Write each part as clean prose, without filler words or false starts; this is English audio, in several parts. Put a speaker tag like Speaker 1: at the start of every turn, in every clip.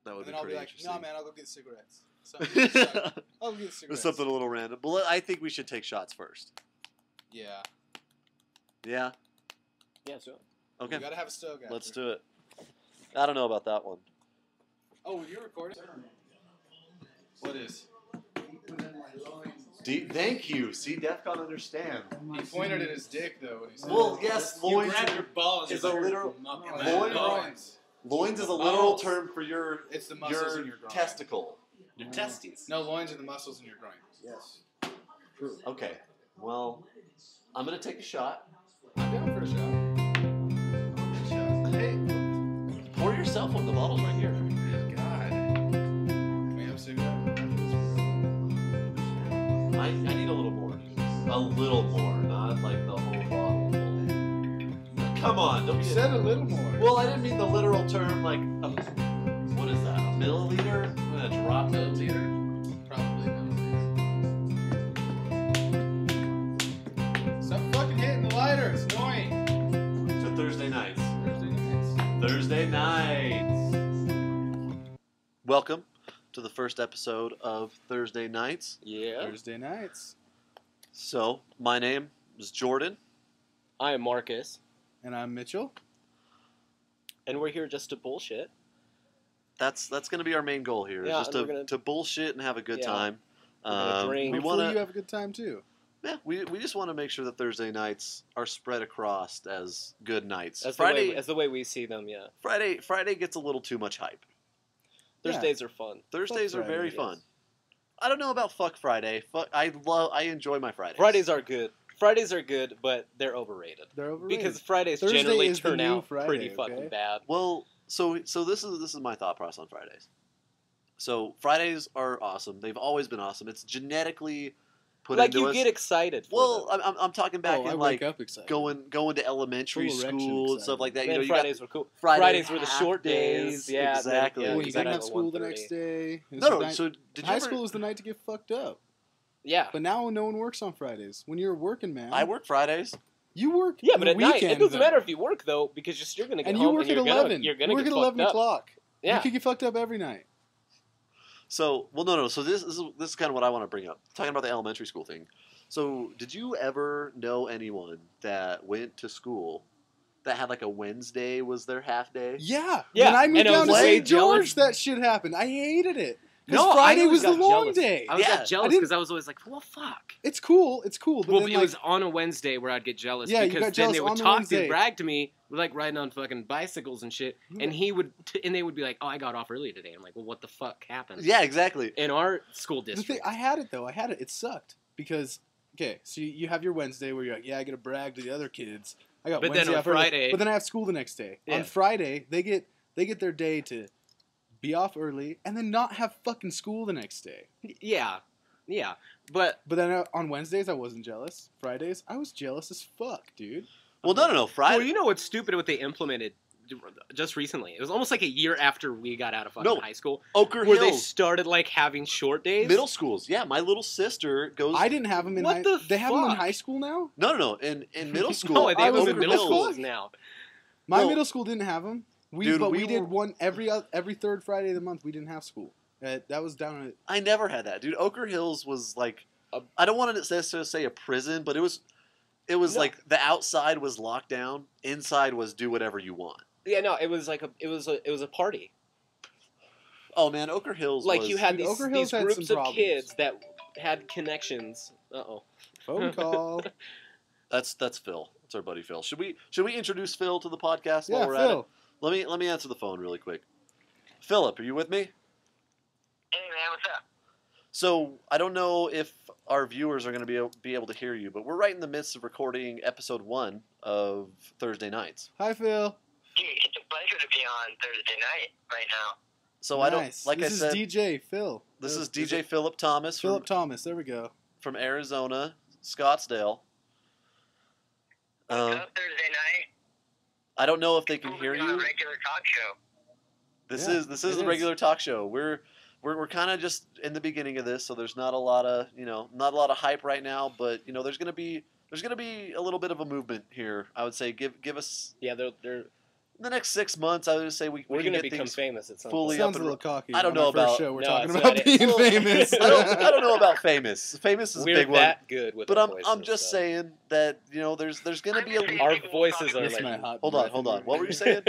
Speaker 1: That would
Speaker 2: And
Speaker 1: be
Speaker 2: then I'll be
Speaker 1: pretty
Speaker 2: like,
Speaker 1: interesting.
Speaker 2: no, man, I'll go get cigarettes. I'll go get cigarettes.
Speaker 1: Something a little random. But I think we should take shots first.
Speaker 2: Yeah.
Speaker 1: Yeah?
Speaker 3: Yeah, sure.
Speaker 1: Okay.
Speaker 2: You gotta have a stove.
Speaker 1: Let's do it. I don't know about that one.
Speaker 2: Oh, you're recording? What is?
Speaker 1: Thank you. See, DEFCON understand.
Speaker 2: He pointed at his dick, though, when he said
Speaker 1: Well, yes, loins
Speaker 4: your balls
Speaker 1: is a literal...
Speaker 2: loins.
Speaker 1: Loins is a literal term for your...
Speaker 2: It's the muscles in your groin.
Speaker 1: Testicle.
Speaker 4: Your testes.
Speaker 2: No, loins are the muscles in your groin.
Speaker 3: Yes.
Speaker 2: True.
Speaker 1: Okay. Well, I'm going to take a shot.
Speaker 2: I'm down for a shot.
Speaker 1: Hey, pour yourself one. The bottle's right here.
Speaker 2: God. Can we have a cigarette?
Speaker 1: I need a little more. A little more, not like the whole bottle full. Come on, don't
Speaker 2: You
Speaker 1: be...
Speaker 2: said a little more.
Speaker 1: Well, I didn't mean the literal term, like, what is that, a milliliter? I'm going to drop milliliter.
Speaker 2: Probably milliliters. Stop fucking hitting the lighter. It's annoying.
Speaker 1: To Thursday nights.
Speaker 2: Thursday nights.
Speaker 1: Thursday nights. Welcome to the first episode of Thursday Nights.
Speaker 3: Yeah.
Speaker 2: Thursday nights.
Speaker 1: So, my name is Jordan.
Speaker 3: I am Marcus,
Speaker 2: And I'm Mitchell.
Speaker 3: and we're here just to bullshit.
Speaker 1: That's going to be our main goal here, is
Speaker 3: Yeah,
Speaker 1: just
Speaker 3: and we're
Speaker 1: to bullshit and have a good
Speaker 3: Yeah.
Speaker 1: time.
Speaker 3: We're gonna drink.
Speaker 1: We
Speaker 2: Hopefully
Speaker 1: want
Speaker 2: you
Speaker 1: to...
Speaker 2: have a good time, too.
Speaker 1: Yeah, we just want to make sure that Thursday nights are spread across as good nights.
Speaker 3: As
Speaker 1: Friday
Speaker 3: the way we see them, yeah.
Speaker 1: Friday gets a little too much hype.
Speaker 3: Thursdays are fun.
Speaker 1: Thursdays are
Speaker 2: Friday,
Speaker 1: very
Speaker 3: yes.
Speaker 1: fun. I don't know about fuck Friday. I enjoy my Fridays.
Speaker 3: Fridays are good. Fridays are good, but they're overrated.
Speaker 2: They're overrated.
Speaker 3: Because Fridays
Speaker 2: Thursday
Speaker 3: generally
Speaker 2: is the
Speaker 3: turn
Speaker 2: new
Speaker 3: out
Speaker 2: Friday,
Speaker 3: pretty
Speaker 2: okay?
Speaker 3: fucking bad.
Speaker 1: Well, so this is my thought process on Fridays. So Fridays are awesome. They've always been awesome. It's genetically put
Speaker 3: Like
Speaker 1: into
Speaker 3: you
Speaker 1: us.
Speaker 3: get excited for
Speaker 1: Well,
Speaker 3: them.
Speaker 1: I'm talking back
Speaker 2: I
Speaker 1: in
Speaker 2: wake
Speaker 1: like
Speaker 2: up excited.
Speaker 1: going to elementary
Speaker 2: Full erection
Speaker 1: school and stuff
Speaker 2: excited.
Speaker 1: like that.
Speaker 3: Man,
Speaker 1: You
Speaker 3: Fridays
Speaker 1: got
Speaker 3: were cool.
Speaker 1: Friday
Speaker 3: Fridays were the
Speaker 1: half
Speaker 3: short
Speaker 1: days.
Speaker 3: days. Yeah,
Speaker 1: Exactly.
Speaker 3: Yeah,
Speaker 2: Well, you
Speaker 3: got
Speaker 2: didn't
Speaker 3: out
Speaker 2: have
Speaker 3: at
Speaker 2: school the
Speaker 3: 1:30.
Speaker 2: next day. It was
Speaker 1: no.
Speaker 2: the night-
Speaker 1: So did
Speaker 2: high
Speaker 1: you ever?
Speaker 2: school was the night to get fucked up.
Speaker 3: Yeah.
Speaker 2: But now no one works on Fridays. When you're working, man.
Speaker 1: I work Fridays.
Speaker 2: You work
Speaker 3: Yeah,
Speaker 2: the
Speaker 3: but at night,
Speaker 2: weekend,
Speaker 3: it doesn't
Speaker 2: though.
Speaker 3: matter if you work, though, because you're going to get
Speaker 2: And
Speaker 3: home
Speaker 2: you work
Speaker 3: and
Speaker 2: at
Speaker 3: you're
Speaker 2: 11.
Speaker 3: You're
Speaker 2: You
Speaker 3: going to
Speaker 2: work
Speaker 3: get
Speaker 2: at
Speaker 3: fucked
Speaker 2: 11
Speaker 3: up.
Speaker 2: o'clock.
Speaker 3: Yeah.
Speaker 2: You could get fucked up every night.
Speaker 1: So, well, no. So this is kind of what I want to bring up. Talking about the elementary school thing. So, did you ever know anyone that went to school that had like a Wednesday was their half day?
Speaker 2: Yeah.
Speaker 3: Yeah,
Speaker 2: When I moved
Speaker 3: and I
Speaker 2: down to
Speaker 3: was way
Speaker 2: St. George,
Speaker 3: jealous.
Speaker 2: that shit happened. I hated it. Because
Speaker 3: No, I
Speaker 2: Friday
Speaker 3: always
Speaker 2: was the
Speaker 3: got
Speaker 2: long
Speaker 3: jealous.
Speaker 2: day.
Speaker 3: I was
Speaker 1: Yeah.
Speaker 3: got jealous
Speaker 2: didn't-
Speaker 3: because I was always like, well, fuck.
Speaker 2: It's cool. It's cool. But
Speaker 4: Well,
Speaker 2: then,
Speaker 4: it was on a Wednesday where I'd get jealous
Speaker 2: Yeah, you
Speaker 4: because
Speaker 2: got
Speaker 4: then
Speaker 2: jealous
Speaker 4: they
Speaker 2: on
Speaker 4: would
Speaker 2: the
Speaker 4: talk
Speaker 2: Wednesday.
Speaker 4: and brag to me, like riding on fucking bicycles and shit, and they would be like, "Oh, I got off early today." I'm like, "Well, what the fuck happened?"
Speaker 1: Yeah, exactly.
Speaker 4: In our school
Speaker 2: the
Speaker 4: district,
Speaker 2: thing, I had it, though. I had it. It sucked. Because, okay, so you have your Wednesday where you're like, yeah, I got to brag to the other kids. I got
Speaker 4: But then
Speaker 2: Wednesday
Speaker 4: on
Speaker 2: off early.
Speaker 4: Friday-
Speaker 2: But then I have school the next day.
Speaker 4: Yeah.
Speaker 2: On Friday, they get their day to be off early and then not have fucking school the next day.
Speaker 4: yeah, but
Speaker 2: But then on Wednesdays, I wasn't jealous. Fridays, I was jealous as fuck, dude.
Speaker 1: Well, no. Friday.
Speaker 4: well, you know what's stupid? What they implemented just recently? It was almost like a year after we got out of fucking high school,
Speaker 1: Oker
Speaker 4: where they
Speaker 1: Hills.
Speaker 4: started like having short days.
Speaker 1: Middle schools. Yeah, my little sister goes.
Speaker 2: I didn't have them in
Speaker 4: What
Speaker 2: high
Speaker 4: the
Speaker 2: They have them in
Speaker 4: fuck?
Speaker 2: high school now?
Speaker 1: No. In middle school.
Speaker 4: No, they
Speaker 2: I
Speaker 4: have
Speaker 2: was
Speaker 4: them in
Speaker 2: in
Speaker 4: middle
Speaker 2: middle
Speaker 4: schools
Speaker 2: school.
Speaker 4: now.
Speaker 2: My
Speaker 1: Well,
Speaker 2: middle school didn't have them.
Speaker 1: Dude,
Speaker 2: But
Speaker 1: we
Speaker 2: we did
Speaker 1: were-
Speaker 2: one every third Friday of the month. We didn't have school. That was down at
Speaker 1: I never had that, dude. Oker Hills was like, I don't want to necessarily say a prison, but it was
Speaker 3: No.
Speaker 1: like the outside was locked down, inside was do whatever you want.
Speaker 3: Yeah, no, it was like it was a party.
Speaker 1: Oh man, Oker Hills.
Speaker 3: Like
Speaker 1: was,
Speaker 3: you had
Speaker 2: Dude,
Speaker 3: these,
Speaker 2: Oker Hills
Speaker 3: these
Speaker 2: had
Speaker 3: groups
Speaker 2: some
Speaker 3: of
Speaker 2: problems.
Speaker 3: kids that had connections. Uh-oh.
Speaker 2: phone call.
Speaker 1: That's Phil. That's our buddy Phil. Should we introduce Phil to the podcast
Speaker 2: Yeah,
Speaker 1: while we're at
Speaker 2: Phil.
Speaker 1: it? Let me answer the phone really quick. Philip, are you with me?
Speaker 5: Hey man, what's up?
Speaker 1: So I don't know if our viewers are going to be able to hear you, but we're right in the midst of recording episode 1 of Thursday Nights.
Speaker 2: Hi, Phil.
Speaker 5: Dude, it's a pleasure to be on Thursday night right now.
Speaker 1: So I don't
Speaker 2: Nice.
Speaker 1: like
Speaker 2: this
Speaker 1: I said.
Speaker 2: is DJ Phil.
Speaker 1: This is
Speaker 2: Is
Speaker 1: DJ
Speaker 2: it
Speaker 1: Philip Thomas
Speaker 2: Philip Thomas. There we go.
Speaker 1: from Arizona, Scottsdale.
Speaker 5: What's up Thursday night?
Speaker 1: I don't know if they can
Speaker 5: We'll
Speaker 1: hear
Speaker 5: be on a
Speaker 1: you.
Speaker 5: regular talk show.
Speaker 1: This
Speaker 2: Yeah,
Speaker 1: is
Speaker 2: it
Speaker 1: the
Speaker 2: is.
Speaker 1: regular talk show. We're kind of just in the beginning of this, so there's not a lot of hype right now. But there's gonna be a little bit of a movement here. I would say give us.
Speaker 3: Yeah, they're
Speaker 1: in the next 6 months, I would just say we
Speaker 3: We're
Speaker 1: can
Speaker 3: gonna
Speaker 1: get
Speaker 3: become
Speaker 1: things
Speaker 3: famous at some
Speaker 1: fully
Speaker 3: point.
Speaker 1: up
Speaker 2: Sounds a
Speaker 1: and
Speaker 2: little cocky.
Speaker 1: I don't
Speaker 2: on
Speaker 1: know
Speaker 2: our first
Speaker 1: about-
Speaker 2: show. We're
Speaker 3: No,
Speaker 2: talking
Speaker 3: it's
Speaker 2: about
Speaker 3: not.
Speaker 2: being
Speaker 3: Well,
Speaker 2: famous.
Speaker 1: I don't know about famous. Famous is
Speaker 3: We're
Speaker 1: a big one.
Speaker 3: that good with
Speaker 1: But
Speaker 3: our
Speaker 1: I'm
Speaker 3: voices,
Speaker 1: just
Speaker 3: so.
Speaker 1: saying that there's gonna be a.
Speaker 3: Our voices are
Speaker 2: Miss
Speaker 3: like
Speaker 2: my hot
Speaker 1: Hold
Speaker 2: breath
Speaker 1: on.
Speaker 2: in your
Speaker 1: What were you
Speaker 2: ear.
Speaker 1: saying,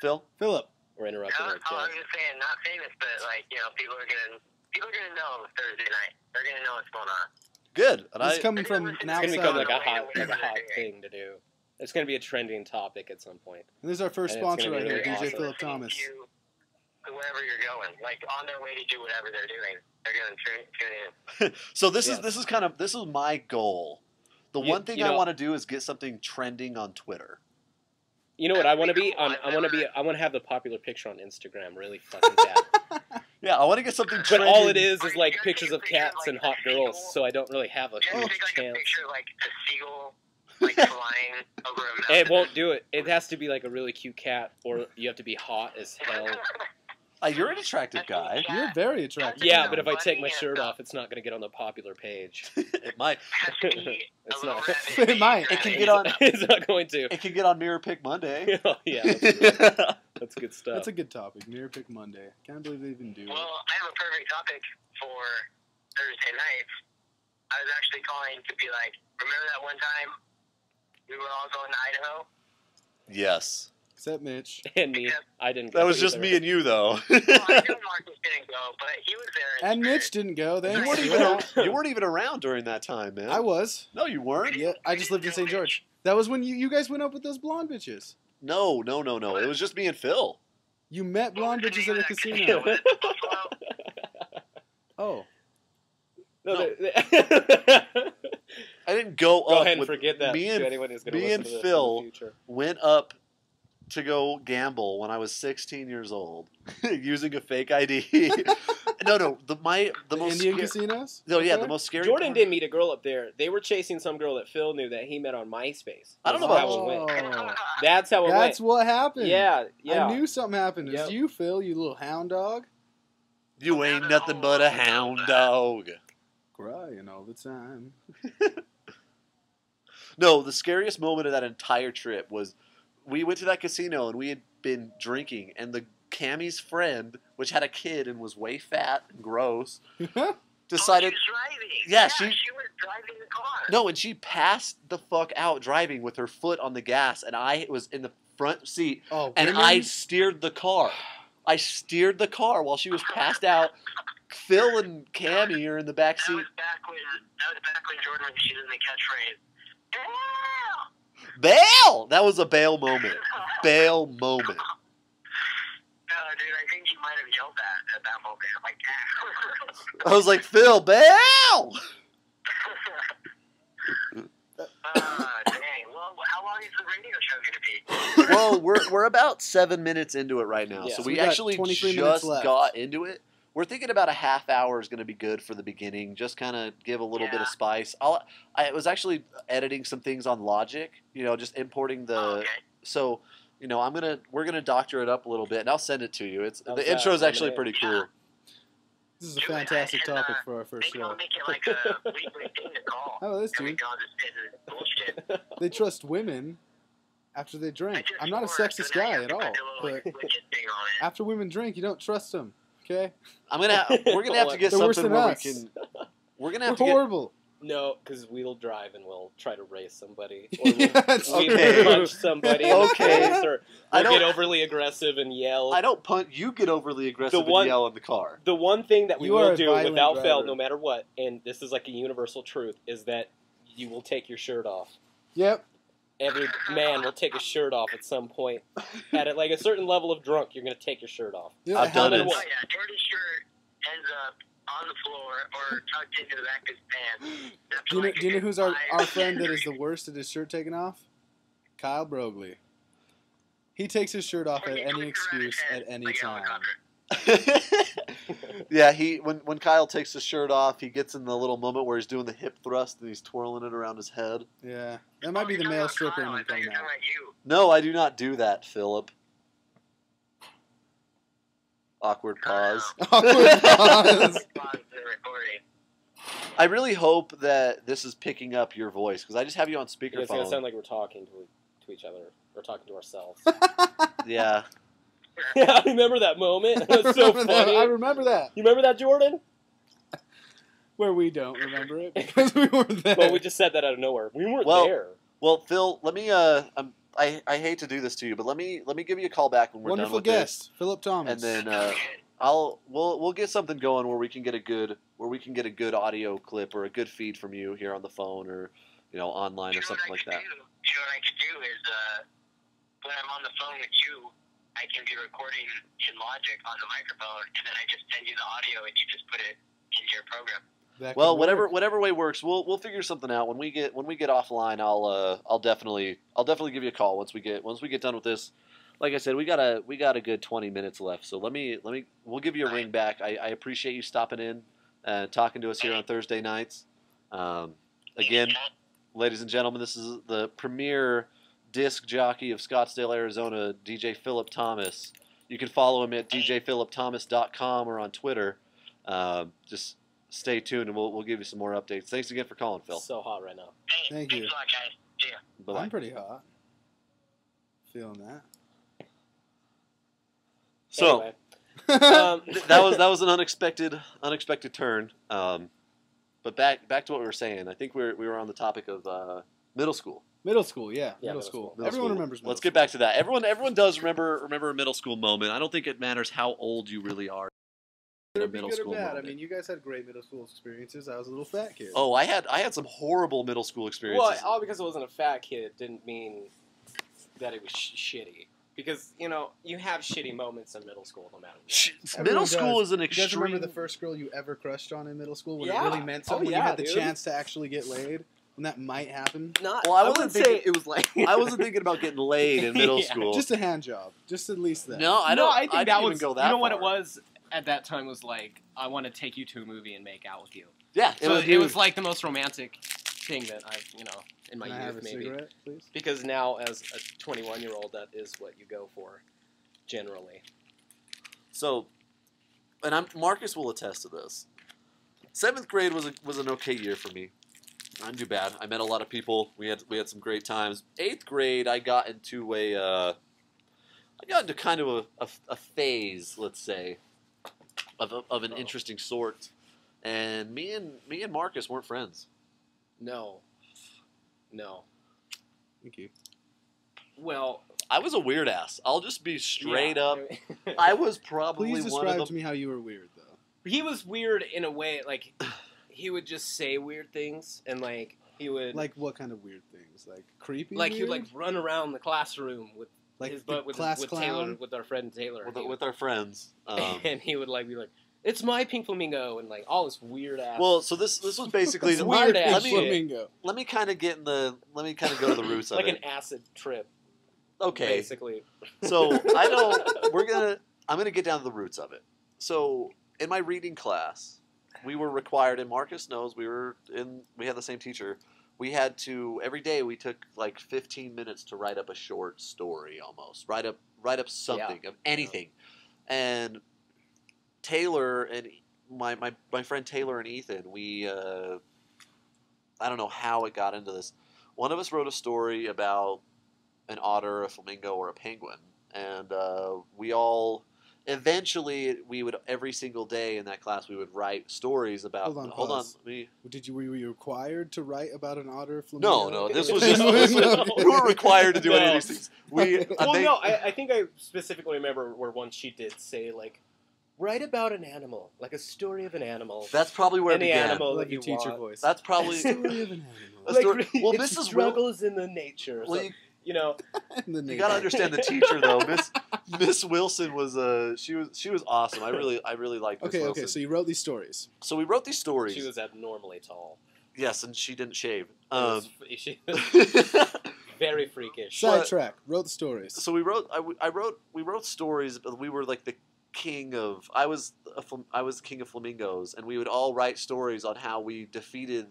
Speaker 1: Phil?
Speaker 2: Philip?
Speaker 3: we're interrupting our
Speaker 5: I'm
Speaker 3: jokes.
Speaker 5: just saying, not famous, but people are gonna know Thursday night. They're gonna know what's going on.
Speaker 1: Good. And
Speaker 2: This is
Speaker 1: I
Speaker 2: coming from an
Speaker 3: It's gonna become
Speaker 2: outside.
Speaker 3: like a hot thing to do. It's gonna be a trending topic at some point.
Speaker 2: And this is our first
Speaker 3: And it's
Speaker 2: sponsor
Speaker 3: gonna
Speaker 2: right
Speaker 3: be
Speaker 2: here,
Speaker 3: really
Speaker 2: DJ
Speaker 3: awesome.
Speaker 2: Philip Thomas.
Speaker 5: Wherever you're going, like on their way to do whatever they're doing, they're gonna tune in.
Speaker 1: so this
Speaker 3: Yes.
Speaker 1: is my goal. The
Speaker 3: You-
Speaker 1: one thing
Speaker 3: you
Speaker 1: I
Speaker 3: know-
Speaker 1: want to do is get something trending on Twitter.
Speaker 3: You know what I want to be?
Speaker 5: Cool.
Speaker 3: I want to have the popular picture on Instagram really fucking bad.
Speaker 1: Yeah, I want to get something
Speaker 3: But
Speaker 1: trending.
Speaker 3: all it is
Speaker 5: Are you
Speaker 3: like
Speaker 5: gonna
Speaker 3: pictures
Speaker 5: take a
Speaker 3: of
Speaker 5: picture,
Speaker 3: cats
Speaker 5: like,
Speaker 3: and hot
Speaker 5: a seagull?
Speaker 3: girls, so I don't really have a
Speaker 5: You're
Speaker 3: huge
Speaker 5: gonna take like a
Speaker 3: chance.
Speaker 5: picture like a seagull like flying over a mountain.
Speaker 3: It won't do it. It has to be like a really cute cat, or you have to be hot as hell.
Speaker 1: You're an attractive guy.
Speaker 2: You're very attractive.
Speaker 3: Yeah, but if I take my shirt off, it's not going to get on the popular page.
Speaker 1: It might.
Speaker 5: Has to be
Speaker 3: It's
Speaker 5: a little
Speaker 3: not.
Speaker 5: rabbit.
Speaker 2: It might.
Speaker 1: It can
Speaker 5: Rabbit.
Speaker 1: get on.
Speaker 3: It's not going to.
Speaker 1: It can get on Mirror Pick Monday.
Speaker 3: Oh, yeah, that's good stuff.
Speaker 2: That's a good topic. Mirror Pick Monday. Can't believe they even do
Speaker 5: Well,
Speaker 2: it.
Speaker 5: I have a perfect topic for Thursday nights. I was actually calling to be like, remember that one time we were all going to Idaho?
Speaker 1: Yes.
Speaker 2: Except Mitch.
Speaker 3: And me, I didn't.
Speaker 1: That
Speaker 3: go
Speaker 1: was just
Speaker 3: either.
Speaker 1: me and you, though.
Speaker 5: Well, I knew Marcus didn't go, but he was there.
Speaker 2: And Mitch didn't go. They
Speaker 1: You weren't you weren't even around during that time, man.
Speaker 2: I was.
Speaker 1: No, you weren't.
Speaker 2: Yeah, I just lived in St. George. That was when you guys went up with those blonde bitches.
Speaker 1: No. It was just me and Phil.
Speaker 2: You met blonde bitches at a casino. Oh.
Speaker 3: No,
Speaker 1: I didn't go
Speaker 3: Go
Speaker 1: up
Speaker 3: ahead and
Speaker 1: with
Speaker 3: forget that
Speaker 1: me and
Speaker 3: to anyone who's going to
Speaker 1: me
Speaker 3: listen
Speaker 1: and
Speaker 3: to this
Speaker 1: Phil
Speaker 3: in the future.
Speaker 1: went up to go gamble when I was 16 years old using a fake ID. No, the most
Speaker 2: Indian
Speaker 1: sca-
Speaker 2: casinos?
Speaker 1: No, yeah,
Speaker 2: Okay.
Speaker 1: the most scary.
Speaker 3: Jordan
Speaker 1: part-
Speaker 3: did meet a girl up there. They were chasing some girl that Phil knew that he met on MySpace.
Speaker 1: I don't know
Speaker 3: That's
Speaker 1: about-
Speaker 3: how it went.
Speaker 2: Oh.
Speaker 3: That's how it
Speaker 2: That's
Speaker 3: went.
Speaker 2: what happened.
Speaker 3: Yeah.
Speaker 2: I knew something happened. It's
Speaker 3: Yep.
Speaker 2: you, Phil, you little hound dog.
Speaker 1: You ain't nothing but a hound dog.
Speaker 2: Crying all the time.
Speaker 1: No, the scariest moment of that entire trip was we went to that casino and we had been drinking, and the Cammie's friend, which had a kid and was way fat and gross, decided.
Speaker 5: She was driving.
Speaker 1: Yeah,
Speaker 5: she
Speaker 1: she-
Speaker 5: was driving the car.
Speaker 1: No, and she passed the fuck out driving with her foot on the gas, and I was in the front seat,
Speaker 2: Oh,
Speaker 1: and
Speaker 2: women?
Speaker 1: I steered the car. I steered the car while she was passed out. Phil and Cammie are in the back
Speaker 5: That
Speaker 1: seat.
Speaker 5: was back when Jordan was using the catchphrase. "Yeah!"
Speaker 1: Bail! That was a bail moment. Bail moment.
Speaker 5: Dude, I think you might have yelled that at that moment. I'm like, yeah.
Speaker 1: I was like, Phil, bail!
Speaker 5: Dang. Well, how long is the radio show going to be?
Speaker 1: Well, we're about 7 minutes into it right now,
Speaker 3: Yeah.
Speaker 1: so
Speaker 3: So
Speaker 1: we
Speaker 2: we got
Speaker 1: actually
Speaker 2: 23 minutes
Speaker 1: just
Speaker 2: left.
Speaker 1: got into it. We're thinking about a half hour is going to be good for the beginning, just kind of give a little bit of
Speaker 5: Yeah.
Speaker 1: spice. I was actually editing some things on Logic, just importing the.
Speaker 5: Okay.
Speaker 1: So, we're gonna doctor it up a little bit, and I'll send it to you.
Speaker 3: How's
Speaker 1: The
Speaker 3: that?
Speaker 1: intro is actually
Speaker 3: Lemonade?
Speaker 1: pretty cool.
Speaker 2: This is a fantastic topic for our first
Speaker 5: Maybe I'll
Speaker 2: show.
Speaker 5: make it like a weekly thing to call.
Speaker 2: How about this,
Speaker 5: Every
Speaker 2: dude?
Speaker 5: God is bullshit.
Speaker 2: They trust women after they
Speaker 5: I
Speaker 2: drink.
Speaker 5: just
Speaker 2: I'm not a
Speaker 5: swore,
Speaker 2: sexist
Speaker 5: so now you
Speaker 2: guy
Speaker 5: have
Speaker 2: at
Speaker 5: to
Speaker 2: all,
Speaker 5: put a little,
Speaker 2: but
Speaker 5: legit thing on it.
Speaker 2: after women drink, you don't trust them. Okay?
Speaker 1: We're gonna have to get
Speaker 2: They're worse
Speaker 1: something
Speaker 2: than
Speaker 1: where
Speaker 2: us.
Speaker 1: we can. We're gonna
Speaker 2: We're
Speaker 1: have to get.
Speaker 2: horrible.
Speaker 3: No, because we'll drive and we'll try to race somebody. Or
Speaker 2: Yeah, that's
Speaker 3: we'll
Speaker 1: Okay.
Speaker 3: punch somebody in the
Speaker 1: Okay.
Speaker 3: face, or
Speaker 1: I
Speaker 3: we'll
Speaker 1: don't-
Speaker 3: get overly aggressive and yell.
Speaker 1: I don't punt. You get overly aggressive
Speaker 3: The one-
Speaker 1: and yell in the car.
Speaker 3: The one thing that we
Speaker 2: You are
Speaker 3: will
Speaker 2: a
Speaker 3: do
Speaker 2: violent
Speaker 3: without fail,
Speaker 2: driver.
Speaker 3: no matter what, and this is like a universal truth, is that you will take your shirt off.
Speaker 2: Yep.
Speaker 3: Every man will take his shirt off at some point. At like a certain level of drunk, you're going to take your shirt off.
Speaker 2: Yeah,
Speaker 1: I've done
Speaker 2: how
Speaker 1: it.
Speaker 2: much-
Speaker 5: Oh yeah, Jordan's shirt ends up on the floor or tucked into the back of his pants. That's
Speaker 2: Do you know,
Speaker 5: like a
Speaker 2: do you know
Speaker 5: good
Speaker 2: who's our
Speaker 5: 5
Speaker 2: friend that is
Speaker 5: minutes.
Speaker 2: the worst at his shirt taken off? Kyle Brogley. He takes his shirt off
Speaker 5: Or
Speaker 2: at
Speaker 5: he
Speaker 2: any
Speaker 5: twists around his
Speaker 2: excuse
Speaker 5: head
Speaker 2: at any
Speaker 5: like a
Speaker 2: time.
Speaker 5: helicopter.
Speaker 1: Yeah, when Kyle takes his shirt off, he gets in the little moment where he's doing the hip thrust and he's twirling it around his head.
Speaker 2: Yeah. That might
Speaker 5: Oh,
Speaker 2: be
Speaker 5: you're
Speaker 2: the
Speaker 5: talking
Speaker 2: male
Speaker 5: about
Speaker 2: stripper
Speaker 5: Kyle.
Speaker 2: in
Speaker 5: I
Speaker 2: him
Speaker 5: thought you
Speaker 2: coming
Speaker 5: were
Speaker 2: out.
Speaker 5: talking about you.
Speaker 1: No, I do not do that, Philip. Awkward pause.
Speaker 2: Awkward pause.
Speaker 5: Pause the recording.
Speaker 1: I really hope that this is picking up your voice because I just have you on
Speaker 3: It's going to
Speaker 1: speakerphone.
Speaker 3: sound like we're talking to to each other or talking to ourselves.
Speaker 1: Yeah.
Speaker 3: Yeah, I remember that moment. It was so funny.
Speaker 2: I remember that.
Speaker 3: You remember that, Jordan?
Speaker 2: Where we don't remember it because we weren't there.
Speaker 3: Well, we just said that out of nowhere. We weren't
Speaker 1: Well,
Speaker 3: there.
Speaker 1: Well, Phil, let me. I hate to do this to you, but let me give you a call back when we're
Speaker 2: Wonderful
Speaker 1: done with
Speaker 2: guest, Philip Thomas.
Speaker 1: this, and then we'll get something going where we can get a good audio clip or a good feed from you here on the phone or online or something like that.
Speaker 5: You know what I could do is when I'm on the phone with you, I can be recording in Logic on the microphone, and then I just send you the audio, and you just put it into your program.
Speaker 1: Well, whatever way works, we'll figure something out. When we get offline, I'll definitely give you a call once we get done with this. Like I said, we got a good 20 minutes left, so we'll give you a ring back. I appreciate you stopping in and talking to us here on Thursday nights. Again, ladies and gentlemen, this is the premier disc jockey of Scottsdale, Arizona, DJ Philip Thomas. You can follow him at djphilipthomas.com or on Twitter. Just stay tuned, and we'll give you some more updates. Thanks again for calling, Phil.
Speaker 3: So hot right now.
Speaker 5: Hey,
Speaker 2: Thank
Speaker 5: thanks
Speaker 2: you.
Speaker 5: a lot, guys. See ya.
Speaker 1: Bye-bye.
Speaker 2: I'm pretty hot. Feeling that.
Speaker 1: So
Speaker 3: Anyway,
Speaker 1: that was an unexpected turn. But back to what we were saying. I think we were on the topic of middle school.
Speaker 2: Middle school, yeah.
Speaker 3: Yeah,
Speaker 2: Middle
Speaker 3: middle
Speaker 2: school.
Speaker 3: school.
Speaker 2: Everyone remembers middle
Speaker 1: Let's get back to that. Everyone does remember a middle school moment. I don't think it matters how old you really are. In a middle
Speaker 2: good or
Speaker 1: school
Speaker 2: bad.
Speaker 1: moment.
Speaker 2: I mean, you guys had great middle school experiences. I was a little fat kid.
Speaker 1: Oh, I had some horrible middle school experiences.
Speaker 3: well, all because it wasn't a fat kid didn't mean that it was shitty. Because, you have shitty moments in middle school no matter what.
Speaker 2: Everyone
Speaker 1: Middle
Speaker 2: does.
Speaker 1: school is an
Speaker 2: You guys
Speaker 1: extreme.
Speaker 2: remember the first girl you ever crushed on in middle school when
Speaker 3: Yeah.
Speaker 2: it really meant
Speaker 3: Oh,
Speaker 2: something? When
Speaker 3: yeah,
Speaker 2: you had the
Speaker 3: dude.
Speaker 2: chance to actually get laid? When that might happen?
Speaker 3: Not,
Speaker 1: Well, I
Speaker 3: I
Speaker 1: wasn't
Speaker 3: wouldn't say
Speaker 1: thinking-
Speaker 3: it was like...
Speaker 1: I wasn't thinking about getting laid in middle
Speaker 3: Yeah.
Speaker 1: school.
Speaker 2: Just a hand job. Just at least that.
Speaker 1: no, I
Speaker 4: No,
Speaker 1: don't.
Speaker 4: I think
Speaker 1: didn't
Speaker 4: that
Speaker 1: even
Speaker 4: was.
Speaker 1: go that
Speaker 4: You know what it
Speaker 1: far.
Speaker 4: was at that time was like, I want to take you to a movie and make out with you.
Speaker 1: Yeah,
Speaker 4: So it
Speaker 1: huge.
Speaker 4: was like the most romantic thing that I've, in my
Speaker 2: Can I have
Speaker 4: youth
Speaker 2: a
Speaker 4: maybe.
Speaker 2: cigarette, please?
Speaker 3: Because now, as a 21-year-old, that is what you go for, generally.
Speaker 1: So, and Marcus will attest to this. 7th grade was an okay year for me. I didn't do bad. I met a lot of people. We had some great times. 8th grade, I got into kind of a phase, let's say, of an interesting sort. And me and Marcus weren't friends.
Speaker 3: No.
Speaker 2: Thank you.
Speaker 3: Well,
Speaker 1: I was a weird ass. I'll just be straight
Speaker 3: yeah.
Speaker 1: up. I was probably
Speaker 2: Please
Speaker 1: one
Speaker 2: describe
Speaker 1: of
Speaker 2: to
Speaker 1: the.
Speaker 2: me how you were weird, though.
Speaker 3: He was weird in a way, like, he would just say weird things, and, like, he would...
Speaker 2: Like what kind of weird things? Like creepy?
Speaker 3: Like, he would,
Speaker 2: weird?
Speaker 3: like, run around the classroom with
Speaker 2: Like
Speaker 3: his
Speaker 2: the
Speaker 3: butt with
Speaker 2: class
Speaker 3: Taylor,
Speaker 2: clown?
Speaker 3: with our friend Taylor.
Speaker 1: With our friends.
Speaker 3: And he would, like, be like, it's my pink flamingo, and, like, all this weird ass...
Speaker 1: Well, so this was basically
Speaker 2: It's
Speaker 1: the
Speaker 2: weird
Speaker 3: weird
Speaker 2: ass
Speaker 3: ass
Speaker 1: let me
Speaker 3: shit.
Speaker 2: flamingo.
Speaker 1: let me kind of go to the roots of
Speaker 3: like
Speaker 1: it.
Speaker 3: an acid trip,
Speaker 1: Okay,
Speaker 3: basically.
Speaker 1: so I'm gonna get down to the roots of it. So in my reading class, we were required, and Marcus knows we had the same teacher. We had to every day. We took like 15 minutes to write up a short story, almost write up something of anything. And Taylor and my friend Taylor and Ethan, we I don't know how it got into this. One of us wrote a story about an otter, a flamingo, or a penguin, and we all eventually we would every single day in that class we would write stories about.
Speaker 2: Hold on,
Speaker 1: hold on.
Speaker 2: pause. Were you required to write about an otter
Speaker 1: No,
Speaker 2: flamingo?
Speaker 1: no. This was we were required to do any of these things.
Speaker 3: I think I specifically remember where once she did say, like, write about an animal, like a story of an animal.
Speaker 1: That's probably where it
Speaker 3: Any
Speaker 1: began.
Speaker 3: animal
Speaker 2: Love
Speaker 3: that
Speaker 2: your
Speaker 3: you
Speaker 2: teacher
Speaker 3: want.
Speaker 2: voice.
Speaker 1: That's probably
Speaker 2: Story of an
Speaker 1: a
Speaker 2: animal.
Speaker 1: story. Well,
Speaker 3: it's
Speaker 1: Mrs. Will,
Speaker 3: struggles in the nature.
Speaker 1: well,
Speaker 3: So, you know,
Speaker 1: you gotta understand the teacher though. Miss Wilson was she was awesome. I really liked Miss Wilson.
Speaker 2: Okay. So you wrote these stories.
Speaker 1: So we wrote these stories.
Speaker 3: she was abnormally tall.
Speaker 1: Yes, and she didn't shave.
Speaker 3: She was very freakish.
Speaker 2: Sidetrack. Wrote the stories.
Speaker 1: So we wrote stories. We were like the king of. I was king of flamingos, and we would all write stories on how we defeated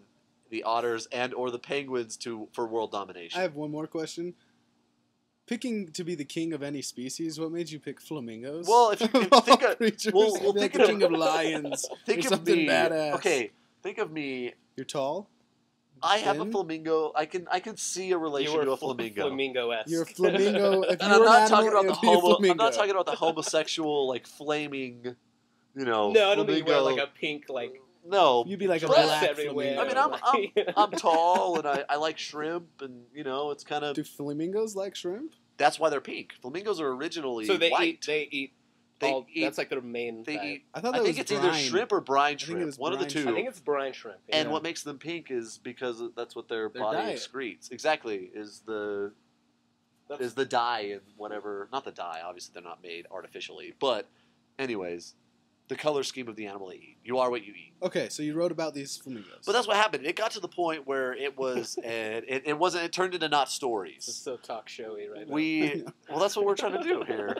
Speaker 1: the otters and or the penguins for world domination.
Speaker 2: I have one more question. Picking to be the king of any species, what made you pick flamingos?
Speaker 1: Well, if you
Speaker 2: Of all
Speaker 1: think of,
Speaker 2: creatures,
Speaker 1: well,
Speaker 2: I'd be
Speaker 1: think
Speaker 2: like
Speaker 1: of
Speaker 2: the king of lions.
Speaker 1: think
Speaker 2: or
Speaker 1: of
Speaker 2: something
Speaker 1: me.
Speaker 2: badass.
Speaker 1: Okay, think of me.
Speaker 2: You're tall.
Speaker 1: I have a
Speaker 2: Fin?
Speaker 1: flamingo. I can see a relation to a flamingo.
Speaker 3: Flamingo-esque.
Speaker 2: You're a flamingo. If
Speaker 1: And
Speaker 2: you
Speaker 1: I'm
Speaker 2: were an
Speaker 1: not talking
Speaker 2: animal,
Speaker 1: about the
Speaker 2: it would be a
Speaker 1: homo. I'm
Speaker 2: flamingo.
Speaker 1: not talking about the homosexual like flaming.
Speaker 3: No, I don't think you wear
Speaker 1: flamingo.
Speaker 3: like a pink like
Speaker 1: No,
Speaker 2: You'd be like a
Speaker 1: But-
Speaker 2: black
Speaker 3: everywhere.
Speaker 2: flamingo.
Speaker 1: I mean, I'm tall and I like shrimp and it's kind of
Speaker 2: Do flamingos like shrimp?
Speaker 1: that's why they're pink. Flamingos are originally
Speaker 3: so they
Speaker 1: white.
Speaker 3: eat.
Speaker 1: They
Speaker 3: all,
Speaker 1: eat-
Speaker 3: that's like their main.
Speaker 1: They
Speaker 3: diet.
Speaker 1: eat.
Speaker 2: I thought
Speaker 1: I
Speaker 2: that
Speaker 1: think
Speaker 2: was
Speaker 1: it's either
Speaker 2: brine.
Speaker 1: shrimp or brine
Speaker 2: think it
Speaker 1: shrimp.
Speaker 2: was
Speaker 1: One of the
Speaker 2: brine
Speaker 1: two.
Speaker 2: shrimp.
Speaker 3: I think it's brine shrimp. Yeah.
Speaker 1: And
Speaker 2: Yeah.
Speaker 1: what makes them pink is because that's what their body
Speaker 2: diet.
Speaker 1: excretes. Exactly, is the dye and whatever. Not the dye. Obviously, they're not made artificially. But, anyways, the color scheme of the animal they eat. You are what you eat.
Speaker 2: Okay, so you wrote about these flamingos.
Speaker 1: But that's what happened. It got to the point where it was, and it wasn't. It turned into not
Speaker 3: It's
Speaker 1: stories.
Speaker 3: so talk showy right
Speaker 1: Well, that's what we're trying to do here.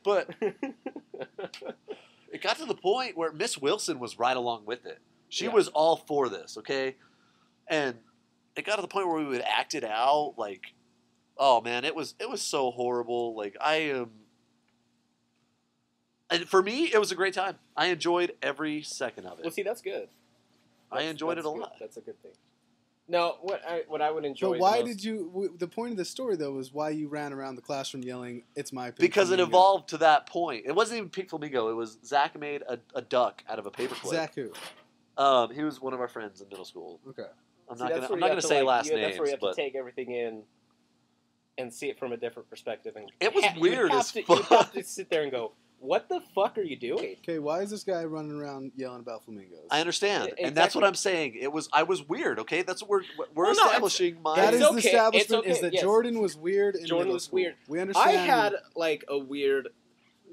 Speaker 1: But it got to the point where Miss Wilson was right along with it. She
Speaker 3: Yeah.
Speaker 1: was all for this, okay? And it got to the point where we would act it out like, oh man, it was so horrible. Like and for me, it was a great time. I enjoyed every second of
Speaker 3: Well,
Speaker 1: it.
Speaker 3: see, that's good.
Speaker 1: I enjoyed it a
Speaker 3: good.
Speaker 1: lot.
Speaker 3: That's a good thing. No, what I would enjoy.
Speaker 2: But why
Speaker 3: the most,
Speaker 2: did you? The point of the story though was why you ran around the classroom yelling, "It's my pink
Speaker 1: Because it
Speaker 2: flamingo."
Speaker 1: evolved to that point. It wasn't even Pink Flamingo. It was Zach made a duck out of a paperclip.
Speaker 2: Zach who?
Speaker 1: He was one of our friends in middle school.
Speaker 2: Okay.
Speaker 1: I'm
Speaker 3: See,
Speaker 1: not
Speaker 3: that's
Speaker 1: gonna
Speaker 3: where you have to,
Speaker 1: say
Speaker 3: like,
Speaker 1: last
Speaker 3: That's
Speaker 1: names,
Speaker 3: where you have
Speaker 1: but
Speaker 3: to take everything in and see it from a different perspective. And
Speaker 1: It was
Speaker 3: you'd
Speaker 1: weird
Speaker 3: have
Speaker 1: as
Speaker 3: to,
Speaker 1: fuck.
Speaker 3: You'd have to sit there and go, "What the fuck are you doing?"
Speaker 2: Okay, why is this guy running around yelling about flamingos?
Speaker 1: I understand,
Speaker 3: Exactly.
Speaker 1: and that's what I'm saying. I was weird. Okay, that's what we're
Speaker 3: Well, no,
Speaker 1: establishing.
Speaker 2: That
Speaker 3: It's
Speaker 2: is
Speaker 3: okay.
Speaker 2: the establishment.
Speaker 3: It's
Speaker 2: Is that
Speaker 3: okay, yes.
Speaker 2: Jordan was weird in
Speaker 3: Jordan
Speaker 2: middle
Speaker 3: was
Speaker 2: school.
Speaker 3: weird.
Speaker 2: We
Speaker 3: I
Speaker 2: understand.
Speaker 3: had like a weird.